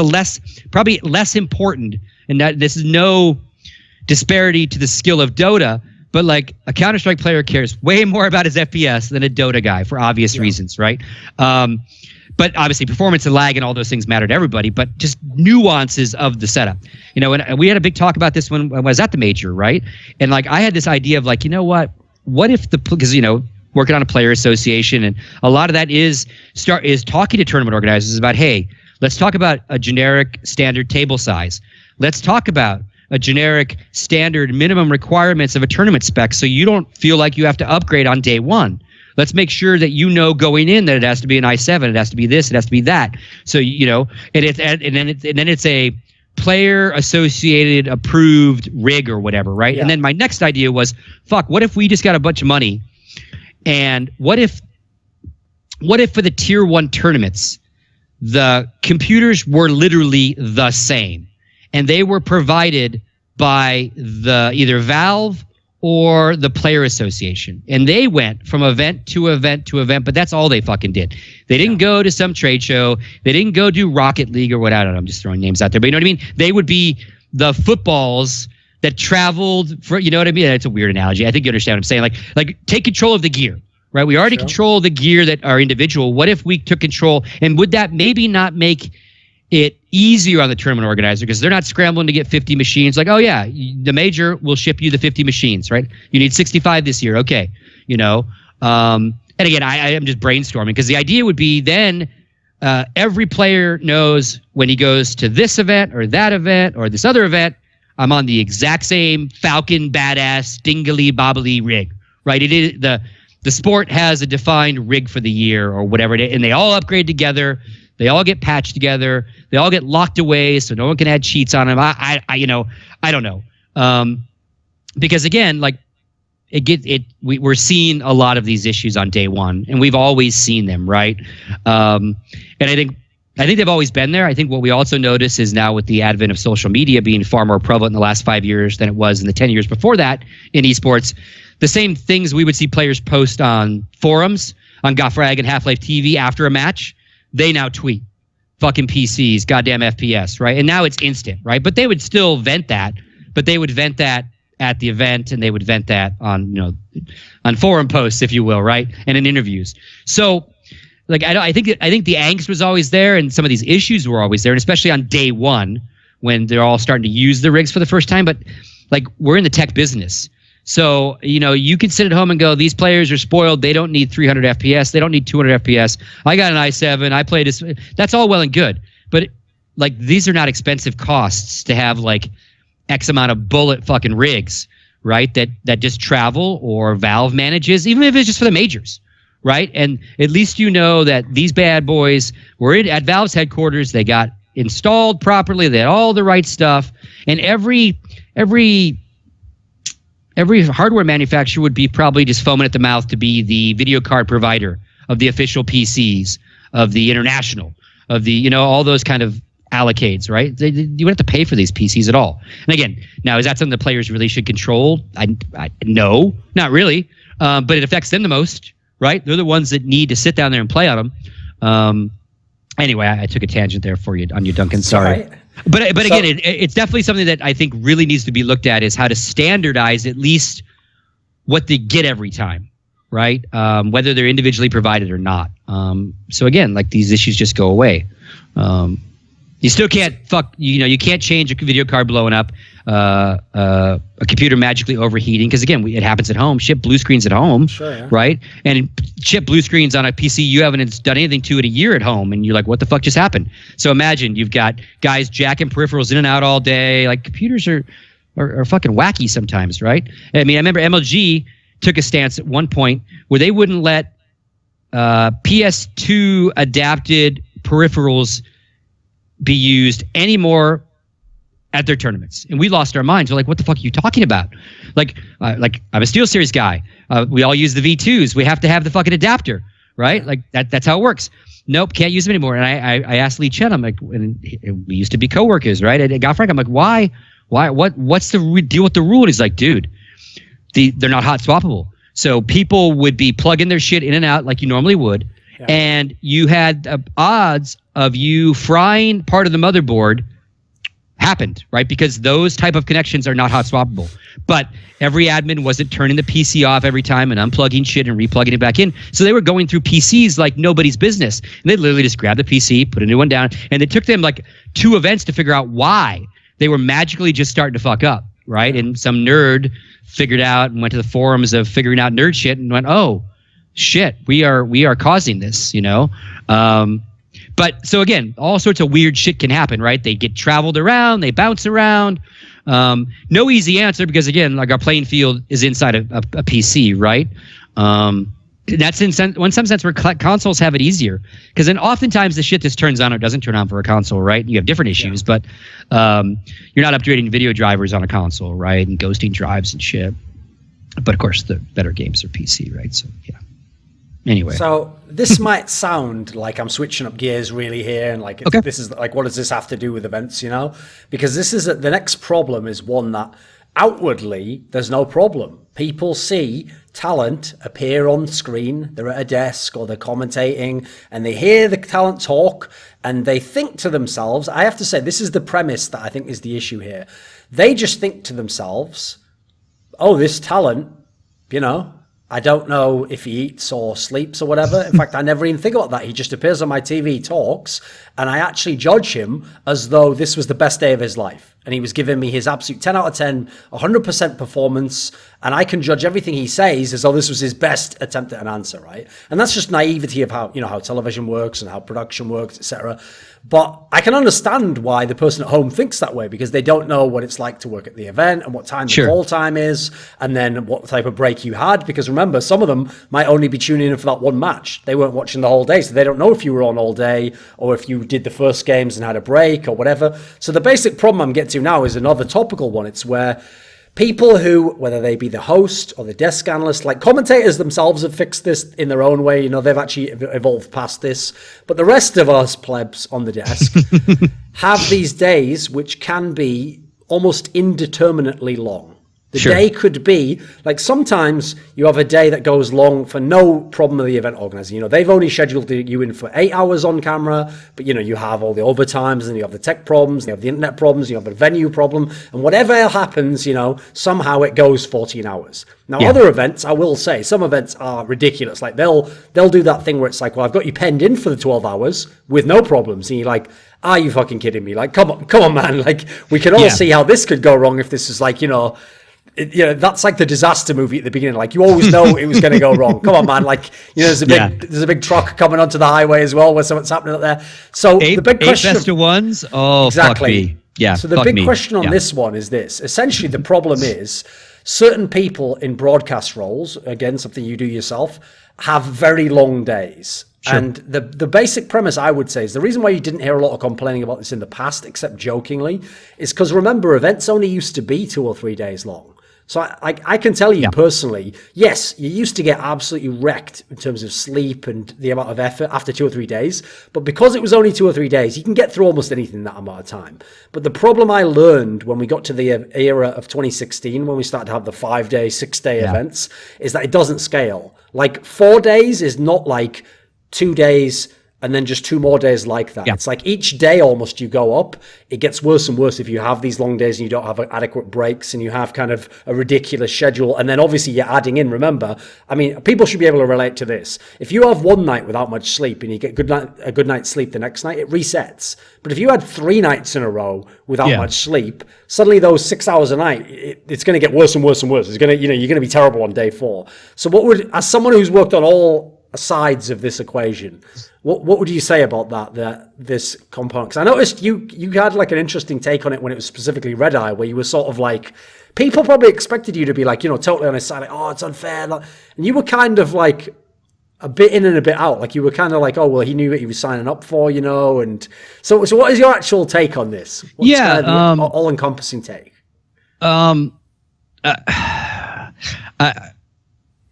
probably less important, and that this is no disparity to the skill of Dota, but like a Counter-Strike player cares way more about his FPS than a Dota guy for obvious reasons, right? But obviously performance and lag and all those things matter to everybody, but just nuances of the setup. And we had a big talk about this when I was at the major, right? And like I had this idea of like, what if because working on a player association, and a lot of that is talking to tournament organizers about, hey, let's talk about a generic standard table size. Let's talk about a generic standard minimum requirements of a tournament spec so you don't feel like you have to upgrade on day one. Let's make sure that going in that it has to be an i7, it has to be this, it has to be that. So and then it's a player associated approved rig or whatever, right? Yeah. And then my next idea was, what if we just got a bunch of money, and what if for the tier 1 tournaments the computers were literally the same? And they were provided by either Valve or the Player Association. And they went from event to event to event, but that's all they fucking did. They didn't go to some trade show. They didn't go do Rocket League or what. I don't know. I'm just throwing names out there. But you know what I mean? They would be the footballs that traveled for, you know what I mean? It's a weird analogy. I think you understand what I'm saying. Like take control of the gear, right? We already control the gear that are individual. What if we took control? And would that maybe not make it easier on the tournament organizer because they're not scrambling to get 50 machines. Like, oh yeah, the major will ship you the 50 machines, right? You need 65 this year. Okay. And again, I am just brainstorming because the idea would be then every player knows when he goes to this event or that event or this other event, I'm on the exact same Falcon badass dingly bobbly rig, right? It is the sport has a defined rig for the year or whatever it is, and they all upgrade together. They all get patched together. They all get locked away so no one can add cheats on them. I don't know. Because again, like we're seeing a lot of these issues on day one, and we've always seen them, right? And I think they've always been there. I think what we also notice is now with the advent of social media being far more prevalent in the last 5 years than it was in the 10 years before that in esports, the same things we would see players post on forums on GotFrag and Half-Life TV after a match, they now tweet fucking PCs, goddamn FPS, right? And now it's instant, right? But they would still vent that, but they would vent that at the event, and they would vent that on, on forum posts, if you will, right? And in interviews. So, like, I think the angst was always there, and some of these issues were always there, and especially on day one when they're all starting to use the rigs for the first time. But like, we're in the tech business. So, you can sit at home and go, these players are spoiled. They don't need 300 FPS. They don't need 200 FPS. I got an i7. I played this. That's all well and good. But like, these are not expensive costs to have like X amount of bullet fucking rigs, right? That just travel or Valve manages, even if it's just for the majors, right? And at least that these bad boys were at Valve's headquarters. They got installed properly. They had all the right stuff. And every hardware manufacturer would be probably just foaming at the mouth to be the video card provider of the official PCs, of the international, of the, all those kind of allocates, right? You wouldn't have to pay for these PCs at all. And again, now, is that something the players really should control? No, not really. But it affects them the most, right? They're the ones that need to sit down there and play on them. Anyway, I took a tangent there for you on you, Duncan. Sorry. Right. But again, it's definitely something that I think really needs to be looked at, is how to standardize at least what they get every time, right? Whether they're individually provided or not. So again, like, these issues just go away. You still can't you can't change a video card blowing up, a computer magically overheating, because again, it happens at home. Ship blue screens at home, sure, yeah. Right? And ship blue screens on a PC you haven't done anything to it a year at home, and you're like, what the fuck just happened? So imagine you've got guys jacking peripherals in and out all day. Like, computers are fucking wacky sometimes, right? I mean, I remember MLG took a stance at one point where they wouldn't let PS2 adapted peripherals be used anymore at their tournaments, and we lost our minds. We're like, what the fuck are you talking about? Like I'm a SteelSeries guy. We all use the V2s. We have to have the fucking adapter, right? Like that's how it works. Nope, can't use them anymore. And I asked Lee Chen, I'm like, and we used to be coworkers, right? At GotFrag, I'm like, why? What's the deal with the rule? And he's like, dude, they're not hot swappable. So people would be plugging their shit in and out like you normally would. Yeah. And you had odds of you frying part of the motherboard happened, right? Because those type of connections are not hot swappable. But every admin wasn't turning the PC off every time and unplugging shit and replugging it back in. So they were going through PCs like nobody's business. And they literally just grabbed the PC, put a new one down, and it took them like 2 events to figure out why they were magically just starting to fuck up, right? And some nerd figured out and went to the forums of figuring out nerd shit and went, oh, shit, we are causing this, But so again, all sorts of weird shit can happen, right? They get traveled around, they bounce around. No easy answer, because again, like, our playing field is inside a PC, right? That's in some sense where consoles have it easier, because then oftentimes the shit just turns on or doesn't turn on for a console, right? You have different issues, but you're not upgrading video drivers on a console, right? And ghosting drives and shit. But of course, the better games are PC, right? So yeah. Anyway, so this might sound like I'm switching up gears really here, and like, okay, this is like, what does this have to do with events? Because this is the next problem is one that outwardly there's no problem. People see talent appear on screen. They're at a desk or they're commentating, and they hear the talent talk, and they think to themselves. I have to say, this is the premise that I think is the issue here. They just think to themselves, "Oh, this talent, I don't know if he eats or sleeps or whatever. In fact, I never even think about that. He just appears on my TV, talks, and I actually judge him as though this was the best day of his life. And he was giving me his absolute 10 out of 10, 100% performance, and I can judge everything he says as though this was his best attempt at an answer, right? And that's just naivety of how, how television works and how production works, etc. But I can understand why the person at home thinks that way, because they don't know what it's like to work at the event and what time the call time is, and then what type of break you had. Because remember, some of them might only be tuning in for that one match. They weren't watching the whole day, so they don't know if you were on all day or if you did the first games and had a break or whatever. So the basic problem I'm getting to now is another topical one. It's where people who, whether they be the host or the desk analyst, like commentators themselves have fixed this in their own way. They've actually evolved past this. But the rest of us plebs on the desk have these days which can be almost indeterminately long. The Sure. day could be like sometimes you have a day that goes long for no problem of the event organizer. You know, they've only scheduled you in for 8 hours on camera, but you know, you have all the overtimes and you have the tech problems, you have the internet problems, you have the venue problem, and whatever happens, you know, somehow it goes 14 hours. Now, other events, I will say, some events are ridiculous. Like they'll do that thing where it's like, well, I've got you penned in for the 12 hours with no problems. And you're like, are you fucking kidding me? Like, come on, man. Like, we can all see how this could go wrong if this is like, you know, that's like the disaster movie at the beginning. Like you always know it was going to go wrong. Come on, man. Like, you know, there's a big truck coming onto the highway as well where something's happening up there. So the big question, 8 best of ones. Oh, exactly. Fuck me. Yeah. So the big question on this one is this. Essentially, the problem is certain people in broadcast roles, again, something you do yourself, have very long days. Sure. And the basic premise, I would say, is the reason why you didn't hear a lot of complaining about this in the past, except jokingly, is because remember, events only used to be 2 or 3 days long. So I can tell you personally, yes, you used to get absolutely wrecked in terms of sleep and the amount of effort after 2 or 3 days. But because it was only 2 or 3 days, you can get through almost anything in that amount of time. But the problem I learned when we got to the era of 2016, when we started to have the 5-day, 6-day events, is that it doesn't scale. Like 4 days is not like 2 days and then just 2 more days like that. It's like each day almost you go up. It gets worse and worse if you have these long days and you don't have adequate breaks and you have kind of a ridiculous schedule. And then obviously you're adding in, remember, I mean, people should be able to relate to this. If you have one night without much sleep and you get a good night's sleep the next night, it resets. But if you had 3 nights in a row without much sleep, suddenly those 6 hours a night, it's going to get worse and worse and worse. It's going to, you know, you're going to be terrible on day 4. So what would, as someone who's worked on all sides of this equation, what would you say about that this component? Because I noticed you had like an interesting take on it when it was specifically Red Eye, where you were sort of like, people probably expected you to be like, you know, totally on his side, like, oh, it's unfair, and you were kind of like a bit in and a bit out, like you were kind of like, oh, well, he knew what he was signing up for, you know, and so what is your actual take on this? What's kind of the all-encompassing take?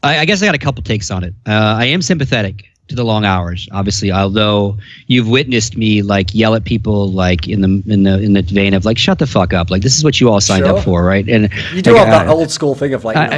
I guess I got a couple takes on it. I am sympathetic to the long hours, obviously, although you've witnessed me like yell at people like in the vein of like, shut the fuck up. Like, this is what you all signed up for, right? And you do have that old school thing of like, and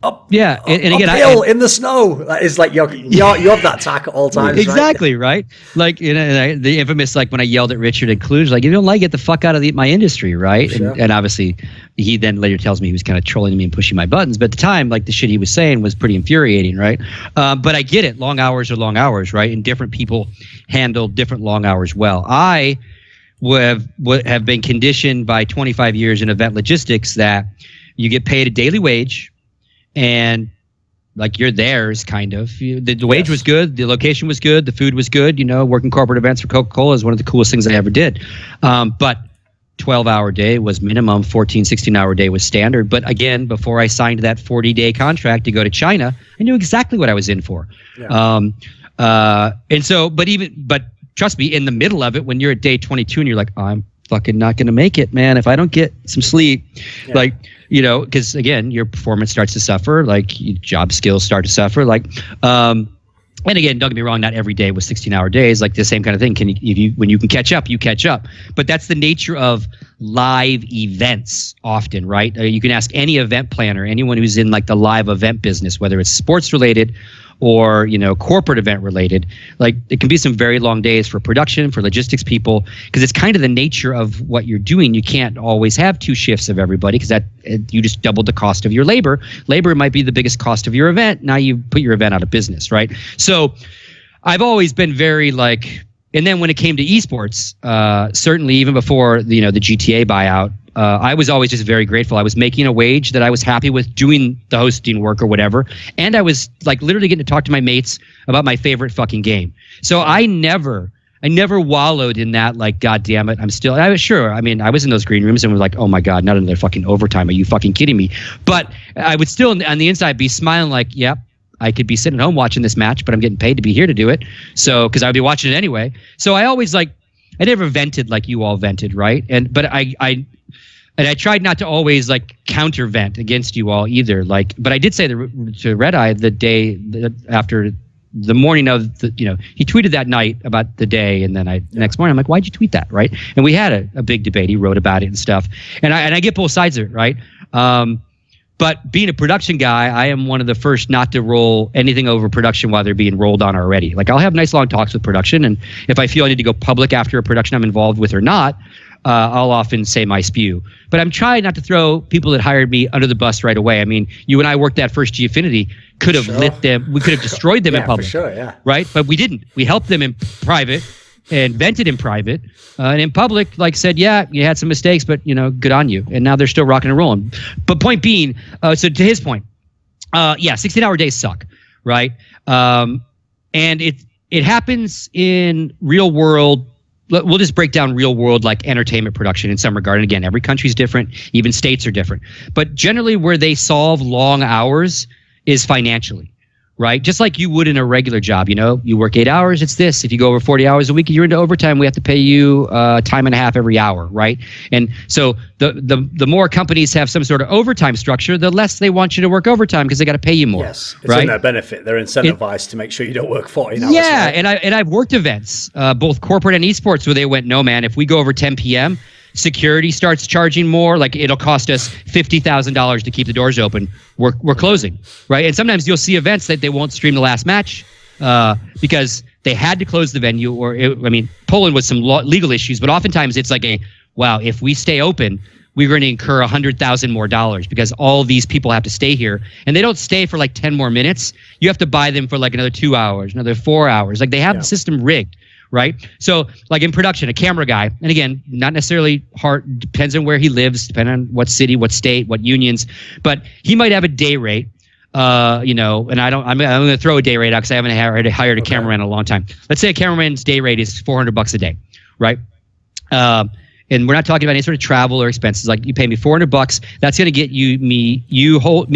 again, uphill in the snow. That is like you have that tack at all times. Exactly, right? Like, you know, the infamous, like when I yelled at Richard and Cluj, like, if you don't like it, get the fuck out of my industry, right? Sure. And obviously, he then later tells me he was kind of trolling me and pushing my buttons. But at the time, like the shit he was saying was pretty infuriating, right? But I get it. Long hours are long hours, right? And different people handle different long hours well. I would have been conditioned by 25 years in event logistics that you get paid a daily wage. And like you're theirs, kind of. The wage was good, the location was good, the food was good. You know, working corporate events for Coca-Cola is one of the coolest things I ever did. But 12-hour day was minimum, 14, 16-hour day was standard. But again, before I signed that 40-day contract to go to China, I knew exactly what I was in for. Yeah. And so, but trust me, in the middle of it, when you're at day 22 and you're like, I'm fucking not going to make it, man, if I don't get some sleep, like, you know, because again, your performance starts to suffer, like your job skills start to suffer, like, and again, don't get me wrong, not every day was 16-hour days, like the same kind of thing. When you can catch up, you catch up. But that's the nature of live events often, right? You can ask any event planner, anyone who's in like the live event business, whether it's sports related or, you know, corporate event related, like it can be some very long days for production, for logistics people, because it's kind of the nature of what you're doing. You can't always have 2 shifts of everybody because you just doubled the cost of your labor. Labor might be the biggest cost of your event. Now you put your event out of business, right? So I've always been very like, and then when it came to esports, certainly even before the GTA buyout, I was always just very grateful. I was making a wage that I was happy with doing the hosting work or whatever. And I was like literally getting to talk to my mates about my favorite fucking game. So I never wallowed in that, like, God damn it, I was sure. I mean, I was in those green rooms and was like, oh my God, not another fucking overtime. Are you fucking kidding me? But I would still on the inside be smiling like, yep, I could be sitting at home watching this match, but I'm getting paid to be here to do it. So, because I would be watching it anyway. So I always I never vented like you all vented, right? But I tried not to always like counter vent against you all either. Like, but I did say to Red Eye the day after the morning of he tweeted that night about the day, and then next morning I'm like, why'd you tweet that, right? And we had a big debate. He wrote about it and stuff, and I get both sides of it, right? But being a production guy, I am one of the first not to roll anything over production while they're being rolled on already. Like I'll have nice long talks with production, and if I feel I need to go public after a production I'm involved with or not, I'll often say my spew. But I'm trying not to throw people that hired me under the bus right away. I mean, you and I worked that first G-Affinity, could have lit them. We could have destroyed them in public. For sure, yeah. Right? But we didn't. We helped them in private and vented in private. And in public, like said, yeah, you had some mistakes, but, good on you. And now they're still rocking and rolling. But point being, so to his point, 16-hour days suck, right? And it happens in real world. We'll just break down real world like entertainment production in some regard. And again, every country's different. Even states are different. But generally where they solve long hours is financially, right? Just like you would in a regular job. You work 8 hours, it's this. If you go over 40 hours a week, you're into overtime. We have to pay you time and a half every hour, right? And so the more companies have some sort of overtime structure, the less they want you to work overtime because they got to pay you more. Yes, it's right? in their benefit. They're incentivized to make sure you don't work 40 hours. Yeah, right? and I've worked events, both corporate and esports, where they went, no, man, if we go over 10 p.m., security starts charging more. Like it'll cost us $50,000 to keep the doors open. We're closing, right? And sometimes you'll see events that they won't stream the last match because they had to close the venue. Poland was some legal issues, but oftentimes it's like wow, if we stay open, we're going to incur $100,000 more because all these people have to stay here, and they don't stay for like 10 more minutes. You have to buy them for like another 2 hours, another 4 hours. Like they have the system rigged. Right. So like in production, a camera guy, and again, not necessarily hard, depends on where he lives, depending on what city, what state, what unions, but he might have a day rate, and I'm going to throw a day rate out because I haven't hired a cameraman in a long time. Let's say a cameraman's day rate is $400 a day. Right. And we're not talking about any sort of travel or expenses. Like you pay me $400. That's going to get me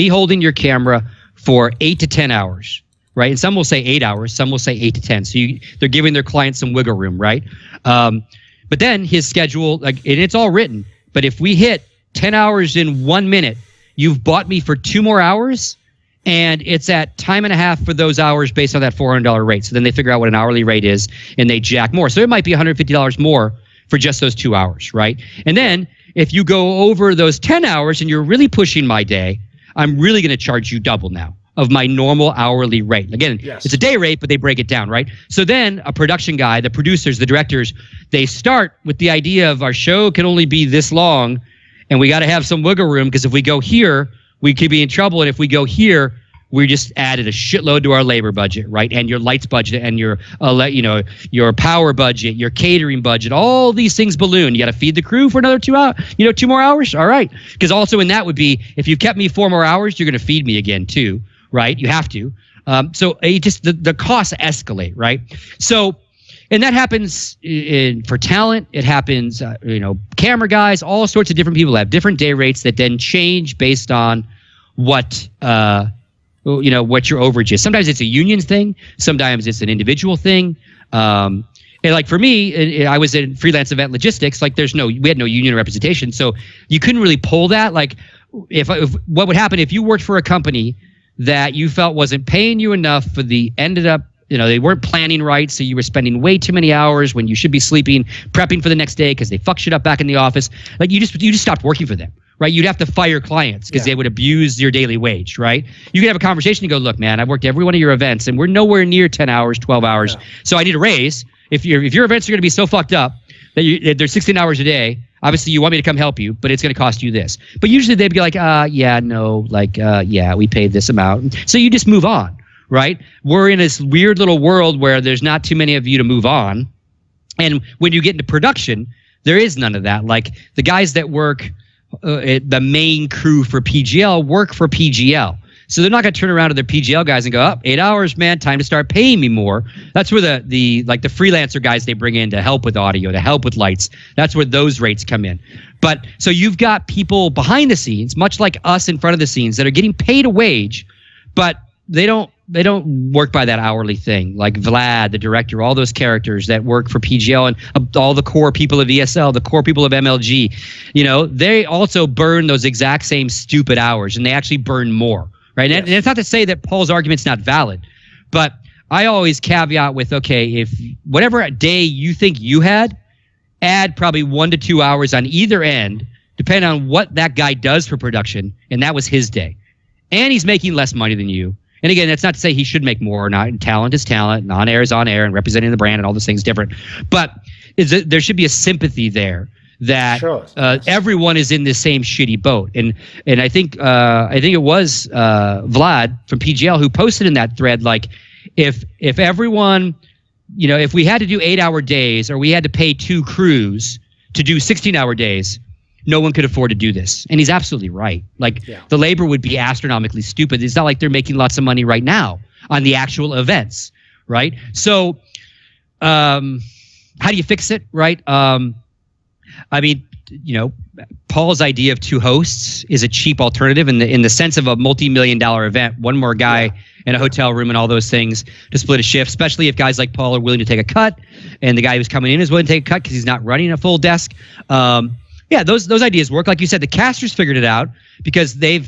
holding your camera for 8 to 10 hours. Right. And some will say 8 hours. Some will say 8 to 10. So they're giving their clients some wiggle room. Right. But then his schedule, and it's all written. But if we hit 10 hours in 1 minute, you've bought me for 2 more hours. And it's at time and a half for those hours based on that $400 rate. So then they figure out what an hourly rate is and they jack more. So it might be $150 more for just those 2 hours. Right. And then if you go over those 10 hours and you're really pushing my day, I'm really going to charge you double now of my normal hourly rate. Again, It's a day rate, but they break it down, right? So then a production guy, the producers, the directors, they start with the idea of our show can only be this long and we got to have some wiggle room because if we go here, we could be in trouble. And if we go here, we just added a shitload to our labor budget, right? And your lights budget and your power budget, your catering budget, all these things balloon. You got to feed the crew for another 2 hours, 2 more hours. All right. Because also in that would be, if you kept me 4 more hours, you're going to feed me again too. Right, you have to. So the costs escalate, right? So, and that happens for talent. It happens, camera guys, all sorts of different people have different day rates that then change based on what what your overage is. Sometimes it's a union thing. Sometimes it's an individual thing. And like for me, I was in freelance event logistics. Like we had no union representation, so you couldn't really pull that. Like if what would happen if you worked for a company that you felt wasn't paying you enough for they weren't planning right, so you were spending way too many hours when you should be sleeping, prepping for the next day because they fuck shit up back in the office. Like you just stopped working for them, right? You'd have to fire clients because they would abuse your daily wage, right? You could have a conversation and go, look, man, I've worked every one of your events and we're nowhere near 10 hours, 12 hours, so I need a raise. If your events are going to be so fucked up that they're 16 hours a day, obviously, you want me to come help you, but it's going to cost you this. But usually they'd be like, we paid this amount. So you just move on, right? We're in this weird little world where there's not too many of you to move on. And when you get into production, there is none of that. Like the guys that work, the main crew for PGL work for PGL. So they're not going to turn around to their PGL guys and go, 8 hours, man, time to start paying me more. That's where the freelancer guys they bring in to help with audio, to help with lights. That's where those rates come in. But so you've got people behind the scenes, much like us in front of the scenes, that are getting paid a wage, but they don't work by that hourly thing. Like Vlad, the director, all those characters that work for PGL and all the core people of ESL, the core people of MLG, they also burn those exact same stupid hours, and they actually burn more. Right. And it's not to say that Paul's argument's not valid, but I always caveat with, if whatever day you think you had, add probably 1 to 2 hours on either end depending on what that guy does for production, and that was his day. And he's making less money than you. And again, that's not to say he should make more or not. And talent is talent, and on air is on air, and representing the brand and all those things different. But there should be a sympathy there that everyone is in the same shitty boat. And I think it was Vlad from PGL who posted in that thread, like, if everyone, if we had to do 8-hour days or we had to pay 2 crews to do 16-hour days, no one could afford to do this. And he's absolutely right. Like, the labor would be astronomically stupid. It's not like they're making lots of money right now on the actual events, right? So how do you fix it, right? I mean, Paul's idea of 2 hosts is a cheap alternative in the sense of a multi-million-dollar event. One more guy in a hotel room and all those things to split a shift, especially if guys like Paul are willing to take a cut, and the guy who's coming in is willing to take a cut because he's not running a full desk. Those ideas work. Like you said, the casters figured it out because they've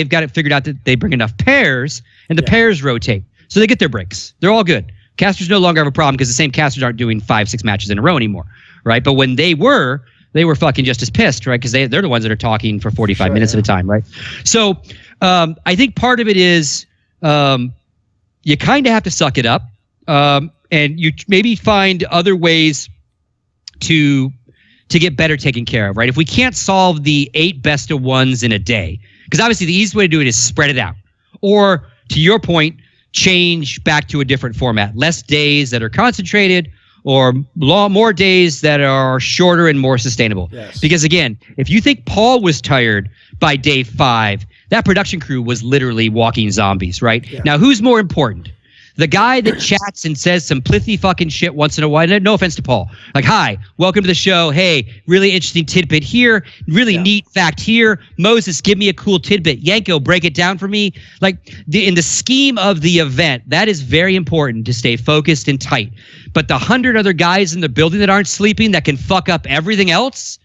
got it figured out that they bring enough pairs, and the pairs rotate, so they get their breaks. They're all good. Casters no longer have a problem because the same casters aren't doing 5-6 matches in a row anymore, right? But when they were fucking just as pissed, right? Because they're the ones that are talking for 45 minutes at a time, right? So I think part of it is you kind of have to suck it up, and you maybe find other ways to get better taken care of, right? If we can't solve the 8 best of ones in a day, because obviously the easiest way to do it is spread it out, or to your point, change back to a different format, less days that are concentrated, or more days that are shorter and more sustainable. Yes. Because again, if you think Paul was tired by day 5, that production crew was literally walking zombies, right? Yeah. Now, who's more important? The guy that chats and says some plithy fucking shit once in a while. No offense to Paul. Like, hi, welcome to the show. Hey, really interesting tidbit here. Really neat fact here. Moses, give me a cool tidbit. Yanko, break it down for me. Like, in the scheme of the event, that is very important to stay focused and tight. But the 100 other guys in the building that aren't sleeping that can fuck up everything else,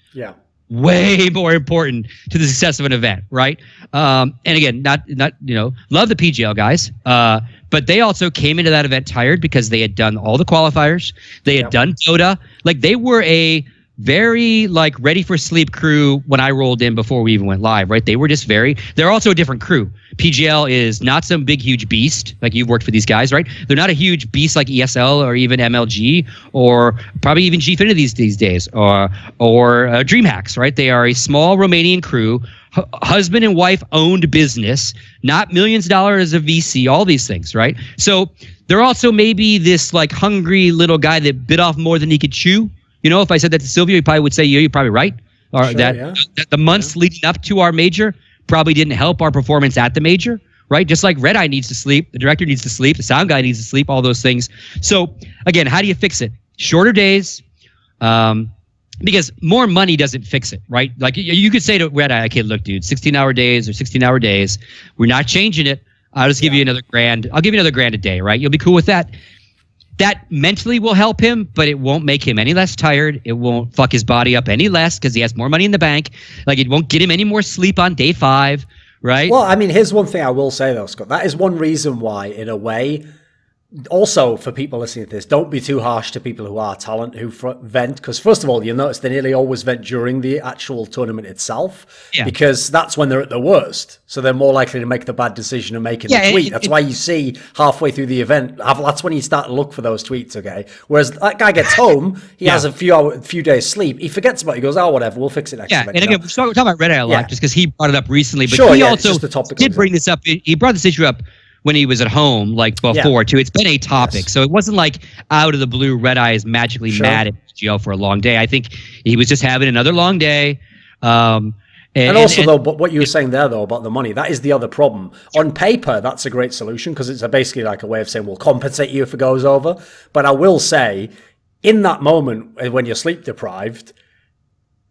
way more important to the success of an event, right? And again, not love the PGL guys, but they also came into that event tired because they had done all the qualifiers. They had done Dota. Like, they were a very ready for sleep crew when I rolled in before we even went live, right? They were just they're also a different crew. PGL is not some big, huge beast. Like, you've worked for these guys, right? They're not a huge beast like ESL or even MLG or probably even Gfinity these days or DreamHacks, right? They are a small Romanian crew, husband and wife owned business, not millions of dollars of VC, all these things, right? So they're also maybe this hungry little guy that bit off more than he could chew. If I said that to Sylvia, he probably would say, you're probably right. Or that the months leading up to our major probably didn't help our performance at the major, right? Just like Red Eye needs to sleep, the director needs to sleep, the sound guy needs to sleep, all those things. So again, how do you fix it? Shorter days, because more money doesn't fix it, right? Like, you could say to Red Eye, okay, look, dude, 16-hour days or 16-hour days, we're not changing it. I'll just give you another $1,000. I'll give you another $1,000 a day, right? You'll be cool with that. That mentally will help him, but it won't make him any less tired. It won't fuck his body up any less because he has more money in the bank. Like, it won't get him any more sleep on day 5, right? Well, I mean, here's one thing I will say, though, Scott. That is one reason why, in a way, also for people listening to this, don't be too harsh to people who are talent, who vent. Because first of all, you'll notice they nearly always vent during the actual tournament itself, because that's when they're at their worst. So they're more likely to make the bad decision of making the tweet. That's why you see halfway through the event, that's when you start to look for those tweets, okay? Whereas that guy gets home, he has a few days sleep, he forgets about it, he goes, oh, whatever, we'll fix it next time. And again, we're talking about Red Eye a lot just because he brought it up recently, but he also did bring this up. He brought this issue up when he was at home, before, too. It's been a topic. So it wasn't like out of the blue, Red Eye is magically mad at PGL for a long day. I think he was just having another long day. But what you were saying there, though, about the money, that is the other problem. On paper, that's a great solution because it's basically like a way of saying, we'll compensate you if it goes over. But I will say, in that moment, when you're sleep deprived,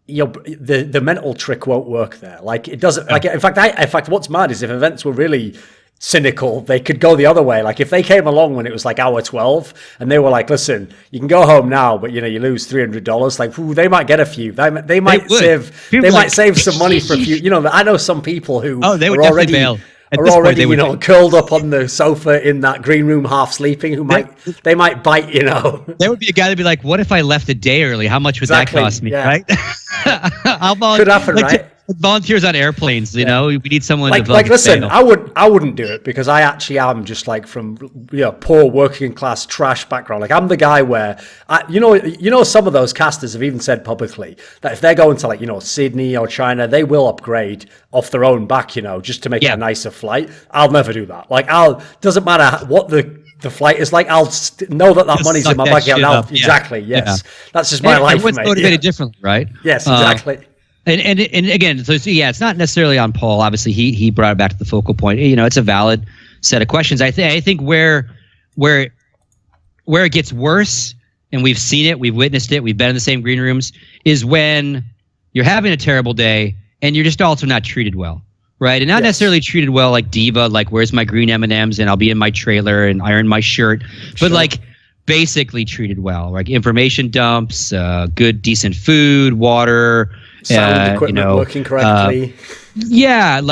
the mental trick won't work there. Like, it doesn't. Like, in fact, what's mad is if events were really cynical, they could go the other way. Like, if they came along when it was hour 12 and they were like, listen, you can go home now, but you lose $300, like, they might get a few. They might save some money for a few. I know some people who they would already bail. are already, curled up on the sofa in that green room, half sleeping, they might bite, There would be a guy that'd be like, what if I left a day early? How much would that cost me, right? Could happen, right? Volunteers on airplanes, we need someone to listen, I wouldn't do it because I actually am just like from poor working class trash background. Like I'm the guy where some of those casters have even said publicly that if they're going to Sydney or China, they will upgrade off their own back, just to make it a nicer flight. I'll never do that. Doesn't matter what the flight is like. I'll know that money's in my bank account. Exactly. Yes, that's just my life. Everyone's motivated differently, right? Yes, exactly. And again, so it's not necessarily on Paul. Obviously, he brought it back to the focal point. It's a valid set of questions. I think where it gets worse, and we've seen it, we've witnessed it, we've been in the same green rooms, is when you're having a terrible day and you're just also not treated well, right? And not necessarily treated well like diva, like where's my green M&Ms and I'll be in my trailer and iron my shirt, but basically treated well, like information dumps, good, decent food, water. Sound equipment working correctly. And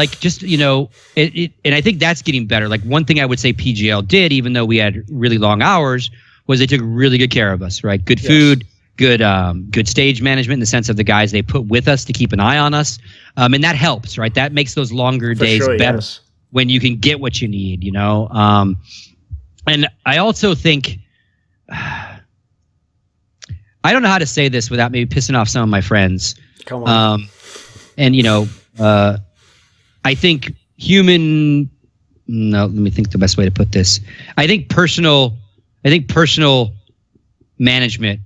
I think that's getting better. Like one thing I would say PGL did, even though we had really long hours, was they took really good care of us, right? Good food, good stage management in the sense of the guys they put with us to keep an eye on us. And that helps, right? That makes those longer days better when you can get what you need, And I also think, I don't know how to say this without maybe pissing off some of my friends. Come on. I think let me think the best way to put this. I think personal management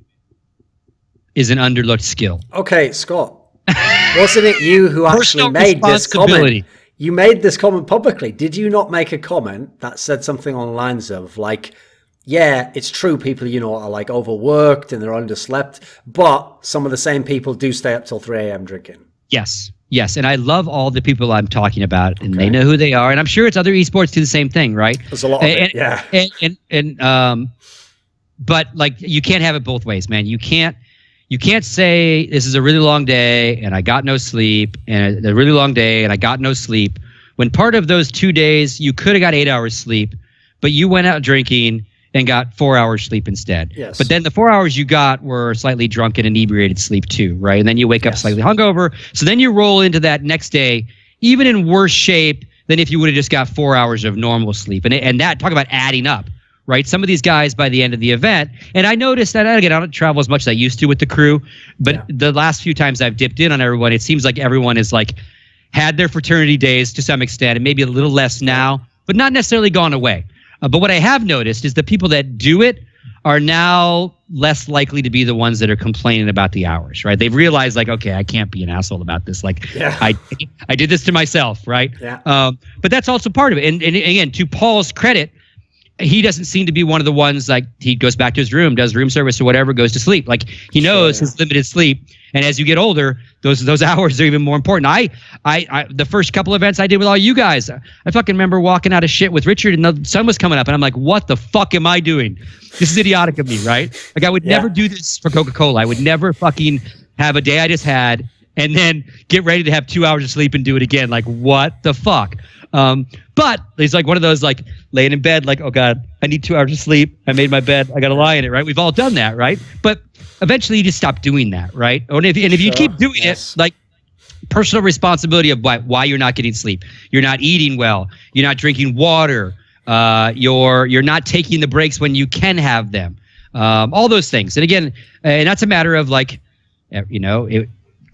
is an underlooked skill. Okay, Scott. Wasn't it you who actually made this comment? You made this comment publicly. Did you not make a comment that said something on the lines of yeah, it's true. People, are overworked and they're underslept, but some of the same people do stay up till 3 a.m. drinking. Yes. And I love all the people I'm talking about, and they know who they are. And I'm sure it's other esports do the same thing, right? There's a lot of it, yeah. But you can't have it both ways, man. You can't say this is a really long day and I got no sleep, and a really long day and I got no sleep. When part of those 2 days you could have got 8 hours sleep, but you went out drinking and got 4 hours sleep instead. Yes. But then the 4 hours you got were slightly drunk and inebriated sleep too, right? And then you wake up slightly hungover. So then you roll into that next day, even in worse shape than if you would have just got 4 hours of normal sleep. And that, talk about adding up, right? Some of these guys by the end of the event, and I noticed that, again, I don't travel as much as I used to with the crew, but the last few times I've dipped in on everyone, it seems like everyone is had their fraternity days to some extent, and maybe a little less now, but not necessarily gone away. But what I have noticed is the people that do it are now less likely to be the ones that are complaining about the hours, right? They've realized okay, I can't be an asshole about this. I did this to myself, right? Yeah. But that's also part of it. And again, to Paul's credit, he doesn't seem to be one of the ones he goes back to his room, does room service or whatever, goes to sleep. He knows his limited sleep. And as you get older, those hours are even more important. I the first couple events I did with all you guys, I fucking remember walking out of shit with Richard and the sun was coming up and I'm like, what the fuck am I doing? This is idiotic of me, right? I would never do this for Coca-Cola. I would never fucking have a day I just had and then get ready to have 2 hours of sleep and do it again. What the fuck? But he's one of those laying in bed oh God, I need 2 hours of sleep. I made my bed. I got to lie in it, right? We've all done that, right? But eventually you just stop doing that, right? And if you keep doing it, personal responsibility of why you're not getting sleep. You're not eating well. You're not drinking water. You're not taking the breaks when you can have them. All those things. And again, and that's a matter of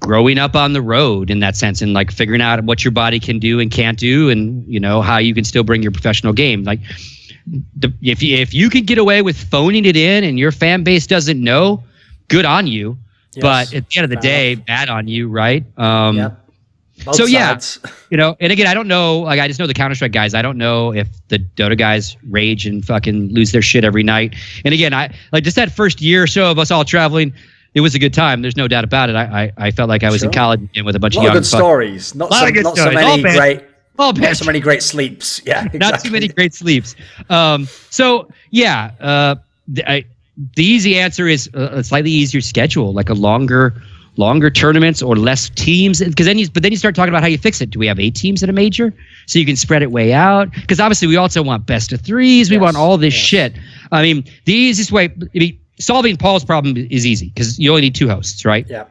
growing up on the road in that sense and figuring out what your body can do and can't do and how you can still bring your professional game. If you can get away with phoning it in and your fan base doesn't know, good on you. Yes. But at the end of the day, bad on you, right? Both sides. And again, I don't know, I just know the Counter-Strike guys. I don't know if the Dota guys rage and fucking lose their shit every night. And again, I just that first year or so of us all traveling, it was a good time. There's no doubt about it. I felt like I was in college again with a bunch of young good stories. Not so many great sleeps. Yeah, exactly. Not too many great sleeps. The easy answer is a slightly easier schedule, a longer longer tournaments or less teams? Because then you start talking about how you fix it. Do we have 8 teams at a major so you can spread it way out? Because obviously we also want best of 3s. We want all this shit. I mean, the easiest way, solving Paul's problem is easy because you only need 2 hosts, right? Yeah.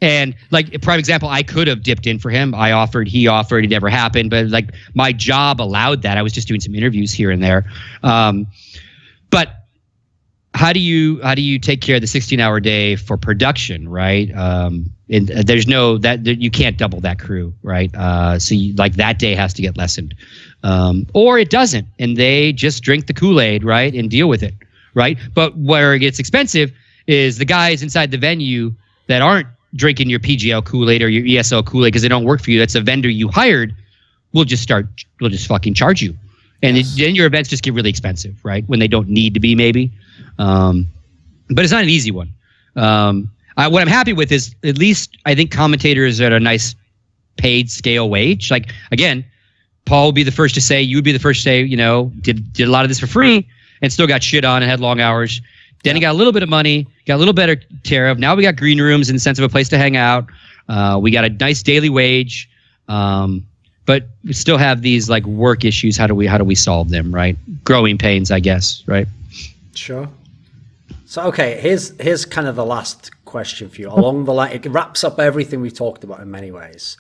And like a prime example, I could have dipped in for him. He offered, it never happened. But like my job allowed that. I was just doing some interviews here and there. But how do you take care of the 16-hour day for production, right? And there's you can't double that crew, right? So that day has to get lessened, or it doesn't, and they just drink the Kool-Aid, right, and deal with it, right? But where it gets expensive is the guys inside the venue that aren't drinking your PGL Kool-Aid or your ESL Kool-Aid because they don't work for you. That's a vendor you hired. We'll just fucking charge you, and then your events just get really expensive, right? When they don't need to be, maybe. But it's not an easy one. What I'm happy with is at least I think commentators are at a nice paid scale wage. Like, again, Paul would be the first to say, you would be the first to say, did a lot of this for free and still got shit on and had long hours. Then he got a little bit of money, got a little better tariff. Now we got green rooms in the sense of a place to hang out. We got a nice daily wage. But we still have these like work issues. How do we solve them, right? Growing pains, I guess, right? Sure. So, okay, here's kind of the last question for you. Along the line, it wraps up everything we've talked about in many ways.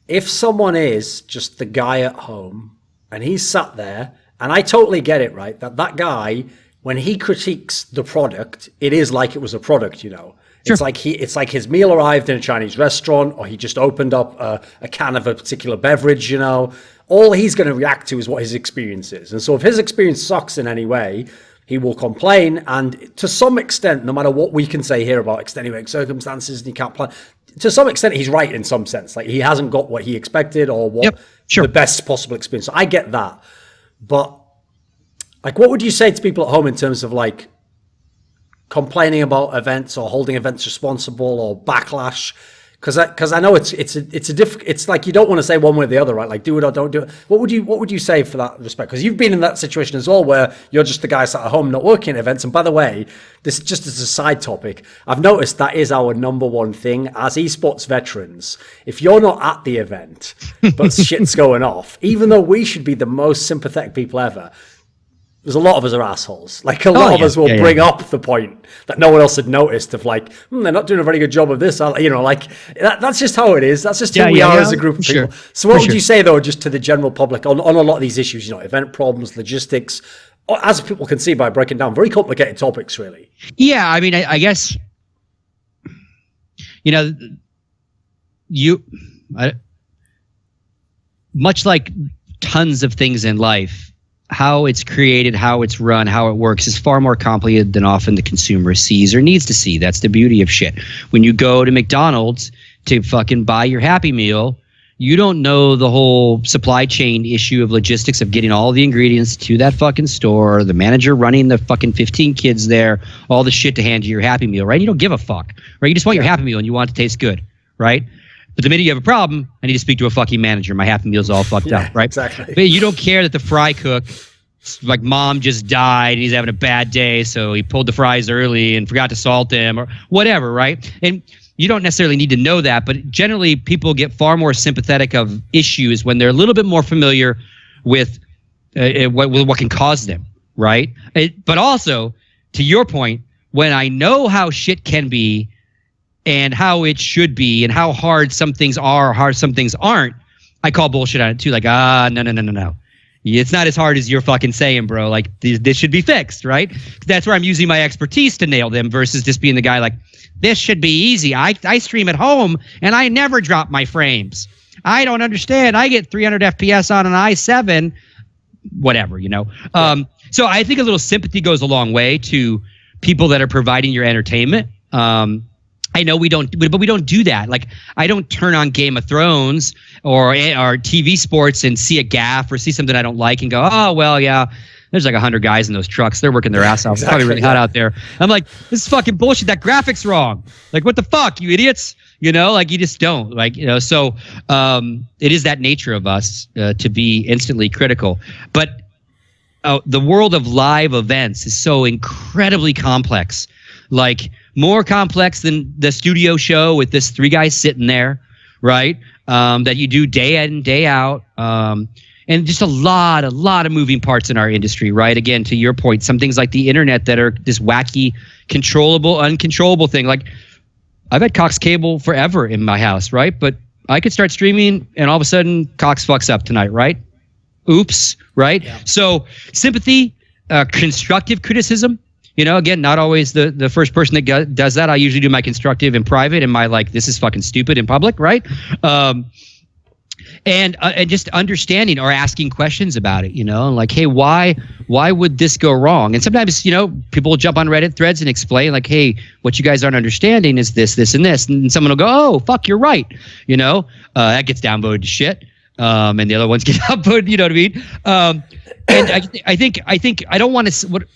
If someone is just the guy at home and he's sat there, and I totally get it, right? That guy, when he critiques the product, it is like it was a product, Sure. It's like his meal arrived in a Chinese restaurant, or he just opened up a can of a particular beverage, All he's going to react to is what his experience is. And so if his experience sucks in any way, he will complain, and to some extent, no matter what we can say here about extenuating circumstances and you can't plan, to some extent, he's right in some sense. Like, he hasn't got what he expected or what the best possible experience. So I get that. But, like, what would you say to people at home in terms of, like, complaining about events or holding events responsible or backlash? Because I know it's like you don't want to say one way or the other, right? Like, do it or don't do it. What would you say for that respect? Because you've been in that situation as well, where you're just the guy sat at home not working at events. And by the way, this just as a side topic, I've noticed that is our number one thing as esports veterans. If you're not at the event, but shit's going off, even though we should be the most sympathetic people ever, there's a lot of us are assholes. Like, a lot of us will bring up the point that no one else had noticed of, like, they're not doing a very good job of this. Like, that's just how it is. That's just who we are as a group of people. So what would you say, though, just to the general public on a lot of these issues, event problems, logistics, as people can see by breaking down very complicated topics, really? Yeah, I mean, I guess, much like tons of things in life, how it's created, how it's run, how it works is far more complicated than often the consumer sees or needs to see. That's the beauty of shit. When you go to McDonald's to fucking buy your Happy Meal, you don't know the whole supply chain issue of logistics of getting all the ingredients to that fucking store, the manager running the fucking 15 kids there, all the shit to hand you your Happy Meal, right? You don't give a fuck, right? You just want your Happy Meal and you want it to taste good, right? But the minute you have a problem, I need to speak to a fucking manager. My Happy Meal's all fucked up, right? Exactly. But you don't care that the fry cook, like, mom just died and he's having a bad day, so he pulled the fries early and forgot to salt them or whatever, right? And you don't necessarily need to know that, but generally people get far more sympathetic of issues when they're a little bit more familiar with what can cause them, right? But also, to your point, when I know how shit can be, and how it should be, and how hard some things are, or hard some things aren't, I call bullshit on it too. Like, no. It's not as hard as you're fucking saying, bro. Like, this should be fixed, right? That's where I'm using my expertise to nail them versus just being the guy like, this should be easy. I stream at home, and I never drop my frames. I don't understand. I get 300 FPS on an i7, whatever, So I think a little sympathy goes a long way to people that are providing your entertainment. I know we don't do that. Like, I don't turn on Game of Thrones or TV sports and see a gaff or see something I don't like and go, oh, well, yeah, there's like 100 guys in those trucks. They're working their ass off. It's probably really hot out there. I'm like, this is fucking bullshit. That graphic's wrong. Like, what the fuck, you idiots? Like, you just don't. Like, so it is that nature of us to be instantly critical. But the world of live events is so incredibly complex. Like, more complex than the studio show with this 3 guys sitting there, right? That you do day in, day out. And just a lot of moving parts in our industry, right? Again, to your point, some things like the internet that are this wacky, controllable, uncontrollable thing. Like, I've had Cox cable forever in my house, right? But I could start streaming and all of a sudden Cox fucks up tonight, right? Oops, right? Yeah. So sympathy, constructive criticism, again, not always the first person that does that. I usually do my constructive in private and my this is fucking stupid in public, right? And just understanding or asking questions about it, like, hey, why would this go wrong? And sometimes, people will jump on Reddit threads and explain, like, hey, what you guys aren't understanding is this, this, and this. And someone will go, oh, fuck, you're right. That gets downvoted to shit. And the other ones get upvoted, you know what I mean? And I think I don't want to.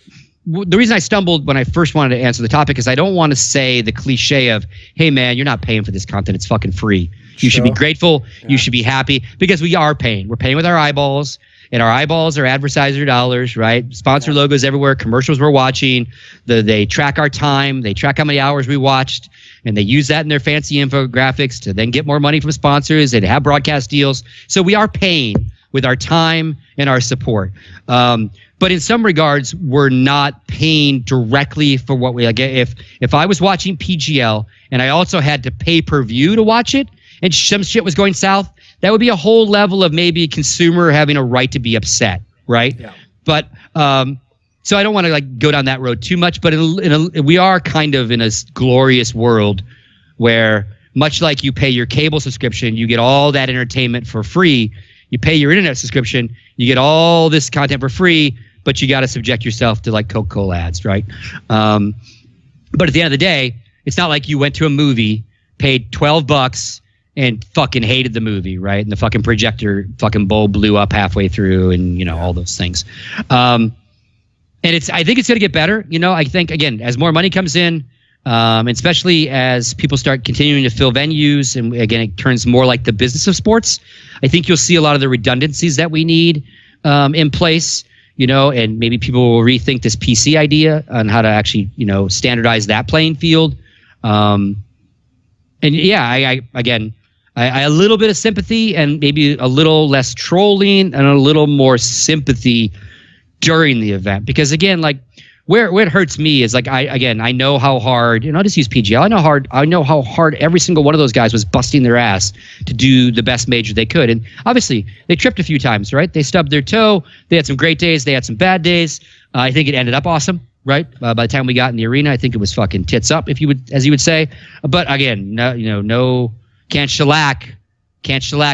The reason I stumbled when I first wanted to answer the topic is I don't want to say the cliche of, hey, man, you're not paying for this content. It's fucking free. You should be grateful. Yeah. You should be happy, because we are paying. We're paying with our eyeballs, and our eyeballs are advertiser dollars, right? Sponsor logos everywhere, commercials we're watching. They track our time. They track how many hours we watched, and they use that in their fancy infographics to then get more money from sponsors and have broadcast deals. So we are paying with our time and our support. But in some regards, we're not paying directly for what we like. If I was watching PGL and I also had to pay per view to watch it, and some shit was going south, that would be a whole level of maybe a consumer having a right to be upset, right? Yeah. But so I don't want to go down that road too much. But we are kind of in a glorious world where, much like you pay your cable subscription, you get all that entertainment for free. You pay your internet subscription, you get all this content for free, but you got to subject yourself to Coca-Cola ads, right? But at the end of the day, it's not like you went to a movie, paid $12 and fucking hated the movie, right? And the fucking projector fucking bulb blew up halfway through, and all those things. And I think it's going to get better. I think, again, as more money comes in, and especially as people start continuing to fill venues, and again, it turns more like the business of sports, I think you'll see a lot of the redundancies that we need in place, and maybe people will rethink this PC idea on how to actually, standardize that playing field. And yeah, I a little bit of sympathy and maybe a little less trolling and a little more sympathy during the event, because again, where it hurts me is I know how hard, and I'll just use PGL. I know how hard every single one of those guys was busting their ass to do the best major they could. And obviously they tripped a few times, right? They stubbed their toe. They had some great days. They had some bad days. I think it ended up awesome, right? By the time we got in the arena, I think it was fucking tits up, as you would say. But again, no, can't shellac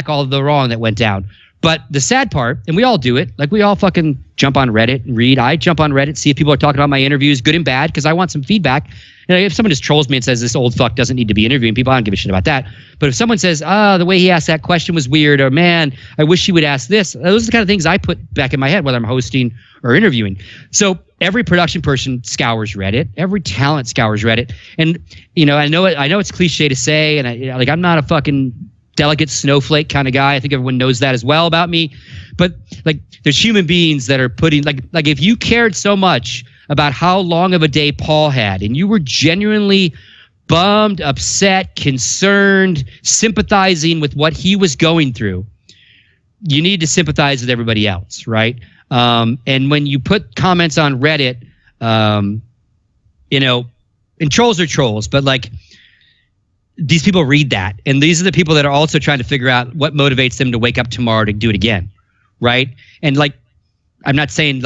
all of the wrong that went down. But the sad part, and we all do it, we all fucking jump on Reddit and read. I jump on Reddit, see if people are talking about my interviews, good and bad, because I want some feedback. And if someone just trolls me and says this old fuck doesn't need to be interviewing people, I don't give a shit about that. But if someone says, the way he asked that question was weird, or man, I wish he would ask this, those are the kind of things I put back in my head, whether I'm hosting or interviewing. So every production person scours Reddit. Every talent scours Reddit. And, I know it's cliche to say, and I'm not a fucking delicate snowflake kind of guy. I think everyone knows that as well about me. But there's human beings that are putting if you cared so much about how long of a day Paul had, and you were genuinely bummed, upset, concerned, sympathizing with what he was going through, you need to sympathize with everybody else, right? And when you put comments on Reddit, and trolls are trolls, but these people read that, and these are the people that are also trying to figure out what motivates them to wake up tomorrow to do it again, right? And I'm not saying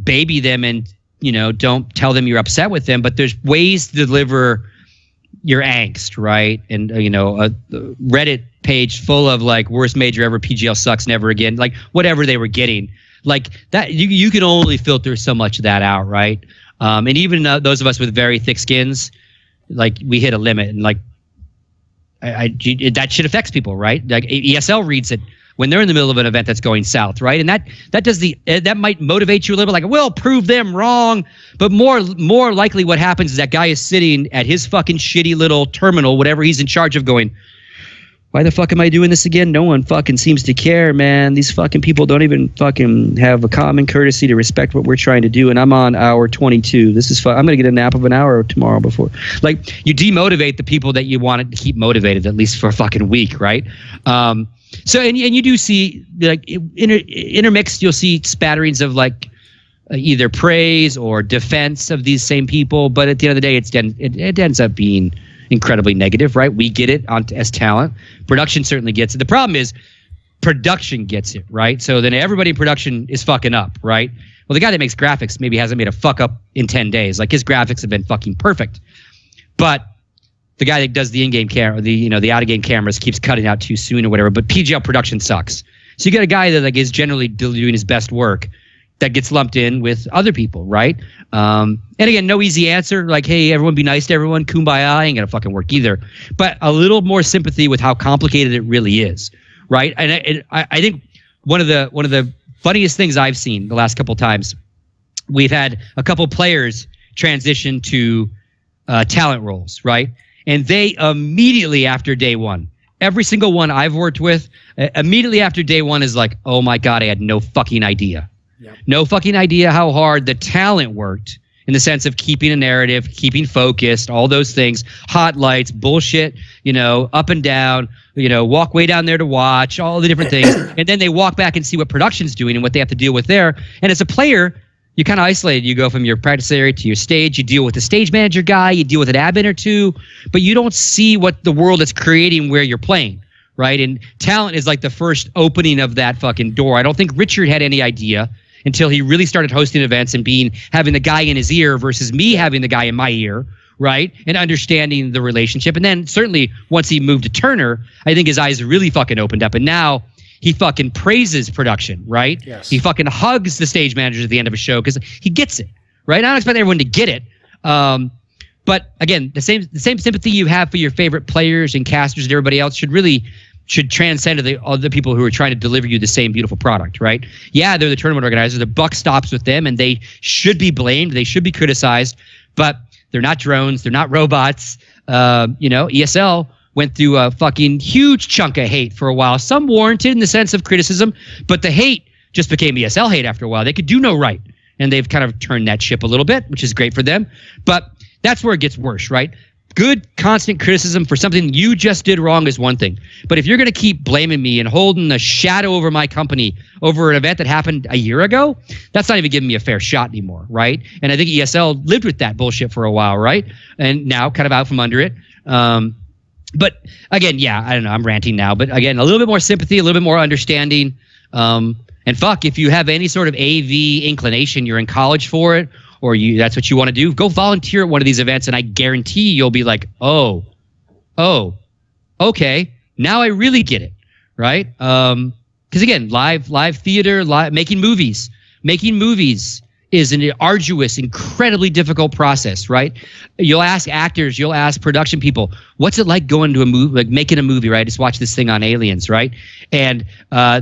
baby them and don't tell them you're upset with them, but there's ways to deliver your angst, right? And a Reddit page full of worst major ever, PGL sucks, never again, whatever they were getting, that you can only filter so much of that out, right? And even those of us with very thick skins, we hit a limit, and that shit affects people, right? ESL reads it when they're in the middle of an event that's going south, right? And that might motivate you a little bit, we'll prove them wrong. But more likely what happens is that guy is sitting at his fucking shitty little terminal, whatever he's in charge of, going, why the fuck am I doing this again? No one fucking seems to care, man. These fucking people don't even fucking have a common courtesy to respect what we're trying to do. And I'm on hour 22. This is fun. I'm going to get a nap of an hour tomorrow before. Like, you demotivate the people that you wanted to keep motivated, at least for a fucking week, right? So, and you do see, like, intermixed, you'll see spatterings of, like, either praise or defense of these same people. But at the end of the day, it ends up being incredibly negative, right? We get it as talent. Production certainly gets it. The problem is production gets it, right? So then everybody in production is fucking up, right? Well, the guy that makes graphics maybe hasn't made a fuck up in 10 days. Like, his graphics have been fucking perfect. But the guy that does the in-game camera, the out-of-game cameras keeps cutting out too soon or whatever. But PGL production sucks. So you got a guy that, like, is generally doing his best work that gets lumped in with other people, right? And again, no easy answer. Like, hey, everyone be nice to everyone. Kumbaya ain't gonna fucking work either. But a little more sympathy with how complicated it really is, right? And I think one of the funniest things I've seen the last couple times, we've had a couple players transition to talent roles, right? And they immediately after day one, every single one I've worked with, immediately after day one is like, oh my God, I had no fucking idea. Yep. No fucking idea how hard the talent worked in the sense of keeping a narrative, keeping focused, all those things, hot lights, bullshit, up and down, walk way down there to watch, all the different things. And then they walk back and see what production's doing and what they have to deal with there. And as a player, you kind of isolated. You go from your practice area to your stage. You deal with the stage manager guy. You deal with an admin or two. But you don't see what the world is creating where you're playing, right? And talent is like the first opening of that fucking door. I don't think Richard had any idea until he really started hosting events and having the guy in his ear versus me having the guy in my ear, right? And understanding the relationship. And then certainly once he moved to Turner, I think his eyes really fucking opened up. And now he fucking praises production, right? Yes. He fucking hugs the stage managers at the end of a show because he gets it, right? I don't expect everyone to get it. But again, the same sympathy you have for your favorite players and casters and everybody else should transcend to the other people who are trying to deliver you the same beautiful product, right? Yeah, they're the tournament organizers. The buck stops with them, and they should be blamed. They should be criticized, but they're not drones. They're not robots. ESL went through a fucking huge chunk of hate for a while. Some warranted in the sense of criticism, but the hate just became ESL hate after a while. They could do no right, and they've kind of turned that ship a little bit, which is great for them. But that's where it gets worse, right? Good constant criticism for something you just did wrong is one thing. But if you're going to keep blaming me and holding a shadow over my company over an event that happened a year ago, that's not even giving me a fair shot anymore, right? And I think ESL lived with that bullshit for a while, right? And now kind of out from under it. But again, yeah, I don't know. I'm ranting now. But again, a little bit more sympathy, a little bit more understanding. And fuck, if you have any sort of AV inclination, you're in college for it, or that's what you want to do, go volunteer at one of these events, and I guarantee you'll be like, oh, okay, now I really get it, right? Because again, live theater, making movies is an arduous, incredibly difficult process, right? You'll ask actors, you'll ask production people, what's it like going to a movie, like making a movie, right? Just watch this thing on Aliens, right? And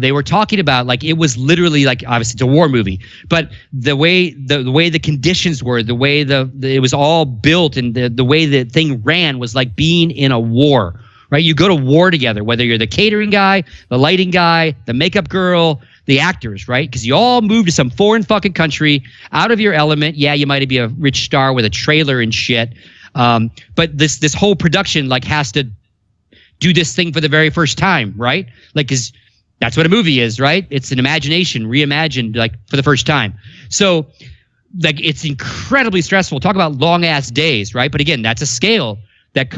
they were talking about, like, it was literally like, obviously it's a war movie, but the way the conditions were, the way it was all built, and the way the thing ran was like being in a war, right? You go to war together, whether you're the catering guy, the lighting guy, the makeup girl, the actors, right? Because you all moved to some foreign fucking country, out of your element. Yeah, you might be a rich star with a trailer and shit, but this whole production like has to do this thing for the very first time, right? Like, because that's what a movie is, right? It's an imagination reimagined, like, for the first time. So, like, it's incredibly stressful. Talk about long ass days, right? But again, that's a scale that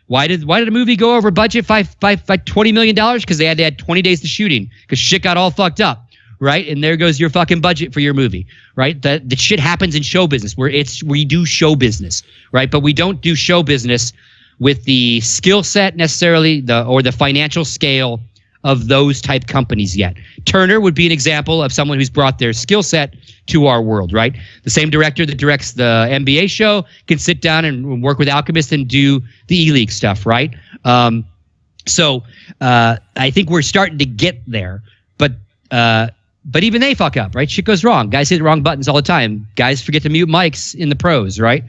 Why did a movie go over budget by $20 million? Because they had 20 days to shooting because shit got all fucked up, right? And there goes your fucking budget for your movie, right? The shit happens in show business we do show business, right? But we don't do show business with the skill set necessarily or the financial scale of those type companies yet. Turner would be an example of someone who's brought their skill set to our world, right? The same director that directs the NBA show can sit down and work with Alchemist and do the E-League stuff, right? So I think we're starting to get there, but even they fuck up, right? Shit goes wrong. Guys hit the wrong buttons all the time. Guys forget to mute mics in the pros, right?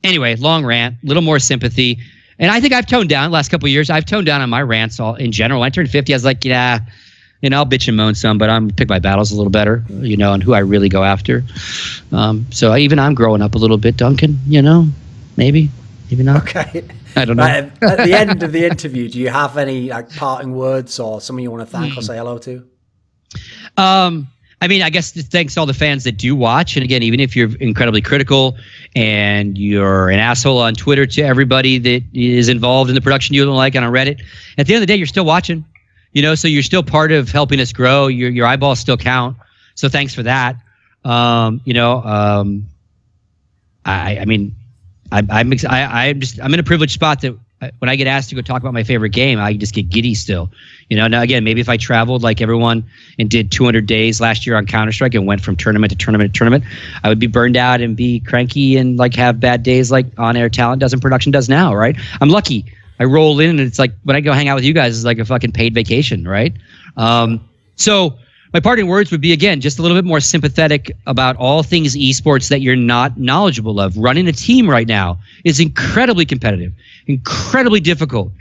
Anyway, long rant, little more sympathy. And I think I've toned down the last couple of years. I've toned down on my rants all in general. When I turned 50, I was like, yeah, I'll bitch and moan some, but I'm pick my battles a little better, and who I really go after. So even I'm growing up a little bit, Duncan, maybe not. Okay. I don't know. At the end of the interview, do you have any parting words or someone you want to thank or say hello to? I mean, I guess thanks to all the fans that do watch. And again, even if you're incredibly critical and you're an asshole on Twitter to everybody that is involved in the production you don't like and on Reddit, at the end of the day, you're still watching, so you're still part of helping us grow. Your eyeballs still count. So thanks for that. I'm in a privileged spot that when I get asked to go talk about my favorite game, I just get giddy still. Now again, maybe if I traveled like everyone and did 200 days last year on Counter-Strike and went from tournament to tournament to tournament, I would be burned out and be cranky and like have bad days like on-air talent does and production does now, right? I'm lucky. I roll in and it's like when I go hang out with you guys, it's like a fucking paid vacation, right? So my parting words would be, again, just a little bit more sympathetic about all things esports that you're not knowledgeable of. Running a team right now is incredibly competitive, incredibly difficult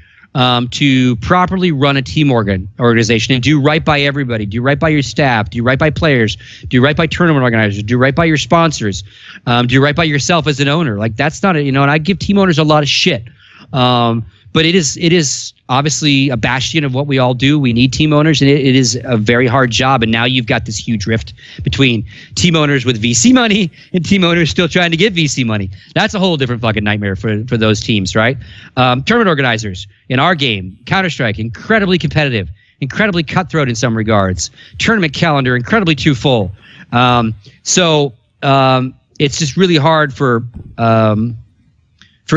to properly run a team organization and do right by everybody, do right by your staff, do right by players, do right by tournament organizers, do right by your sponsors, do right by yourself as an owner. Like that's not and I give team owners a lot of shit. But it is obviously a bastion of what we all do. We need team owners, and it is a very hard job. And now you've got this huge rift between team owners with VC money and team owners still trying to get VC money. That's a whole different fucking nightmare for those teams, right? Tournament organizers in our game, Counter-Strike, incredibly competitive, incredibly cutthroat in some regards. Tournament calendar, incredibly too full. So it's just really hard for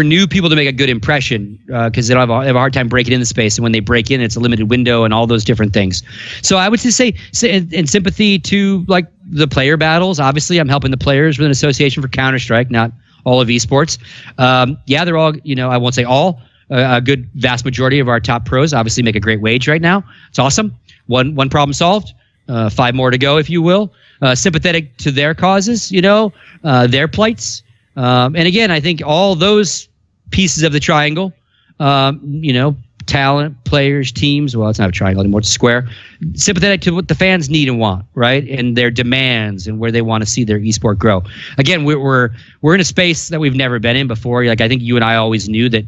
new people to make a good impression because they have a hard time breaking in the space. And when they break in, it's a limited window and all those different things. So I would just say in sympathy to like the player battles, obviously I'm helping the players with an association for Counter-Strike, not all of esports. They're all, I won't say all, a good vast majority of our top pros obviously make a great wage right now. It's awesome. One problem solved, 5 more to go, if you will. Sympathetic to their causes, their plights. And again, I think all those pieces of the triangle, talent, players, teams, well, it's not a triangle anymore, it's a square, sympathetic to what the fans need and want, right? And their demands and where they want to see their esport grow. Again, we're in a space that we've never been in before. Like, I think you and I always knew that,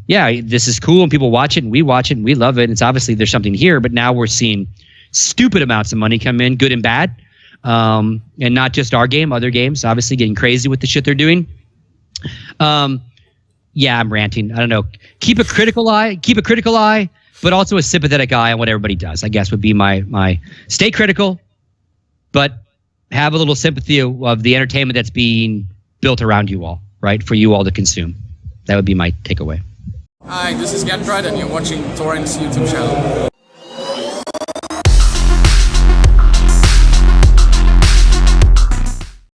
yeah, this is cool and people watch it and we watch it and we love it. And it's obviously there's something here, but now we're seeing stupid amounts of money come in, good and bad. And not just our game, other games, obviously getting crazy with the shit they're doing. I'm ranting. I don't know. Keep a critical eye, but also a sympathetic eye on what everybody does, I guess would be my stay critical, but have a little sympathy of the entertainment that's being built around you all, right? For you all to consume. That would be my takeaway. Hi, this is GotFrag and you're watching Thorin's YouTube channel.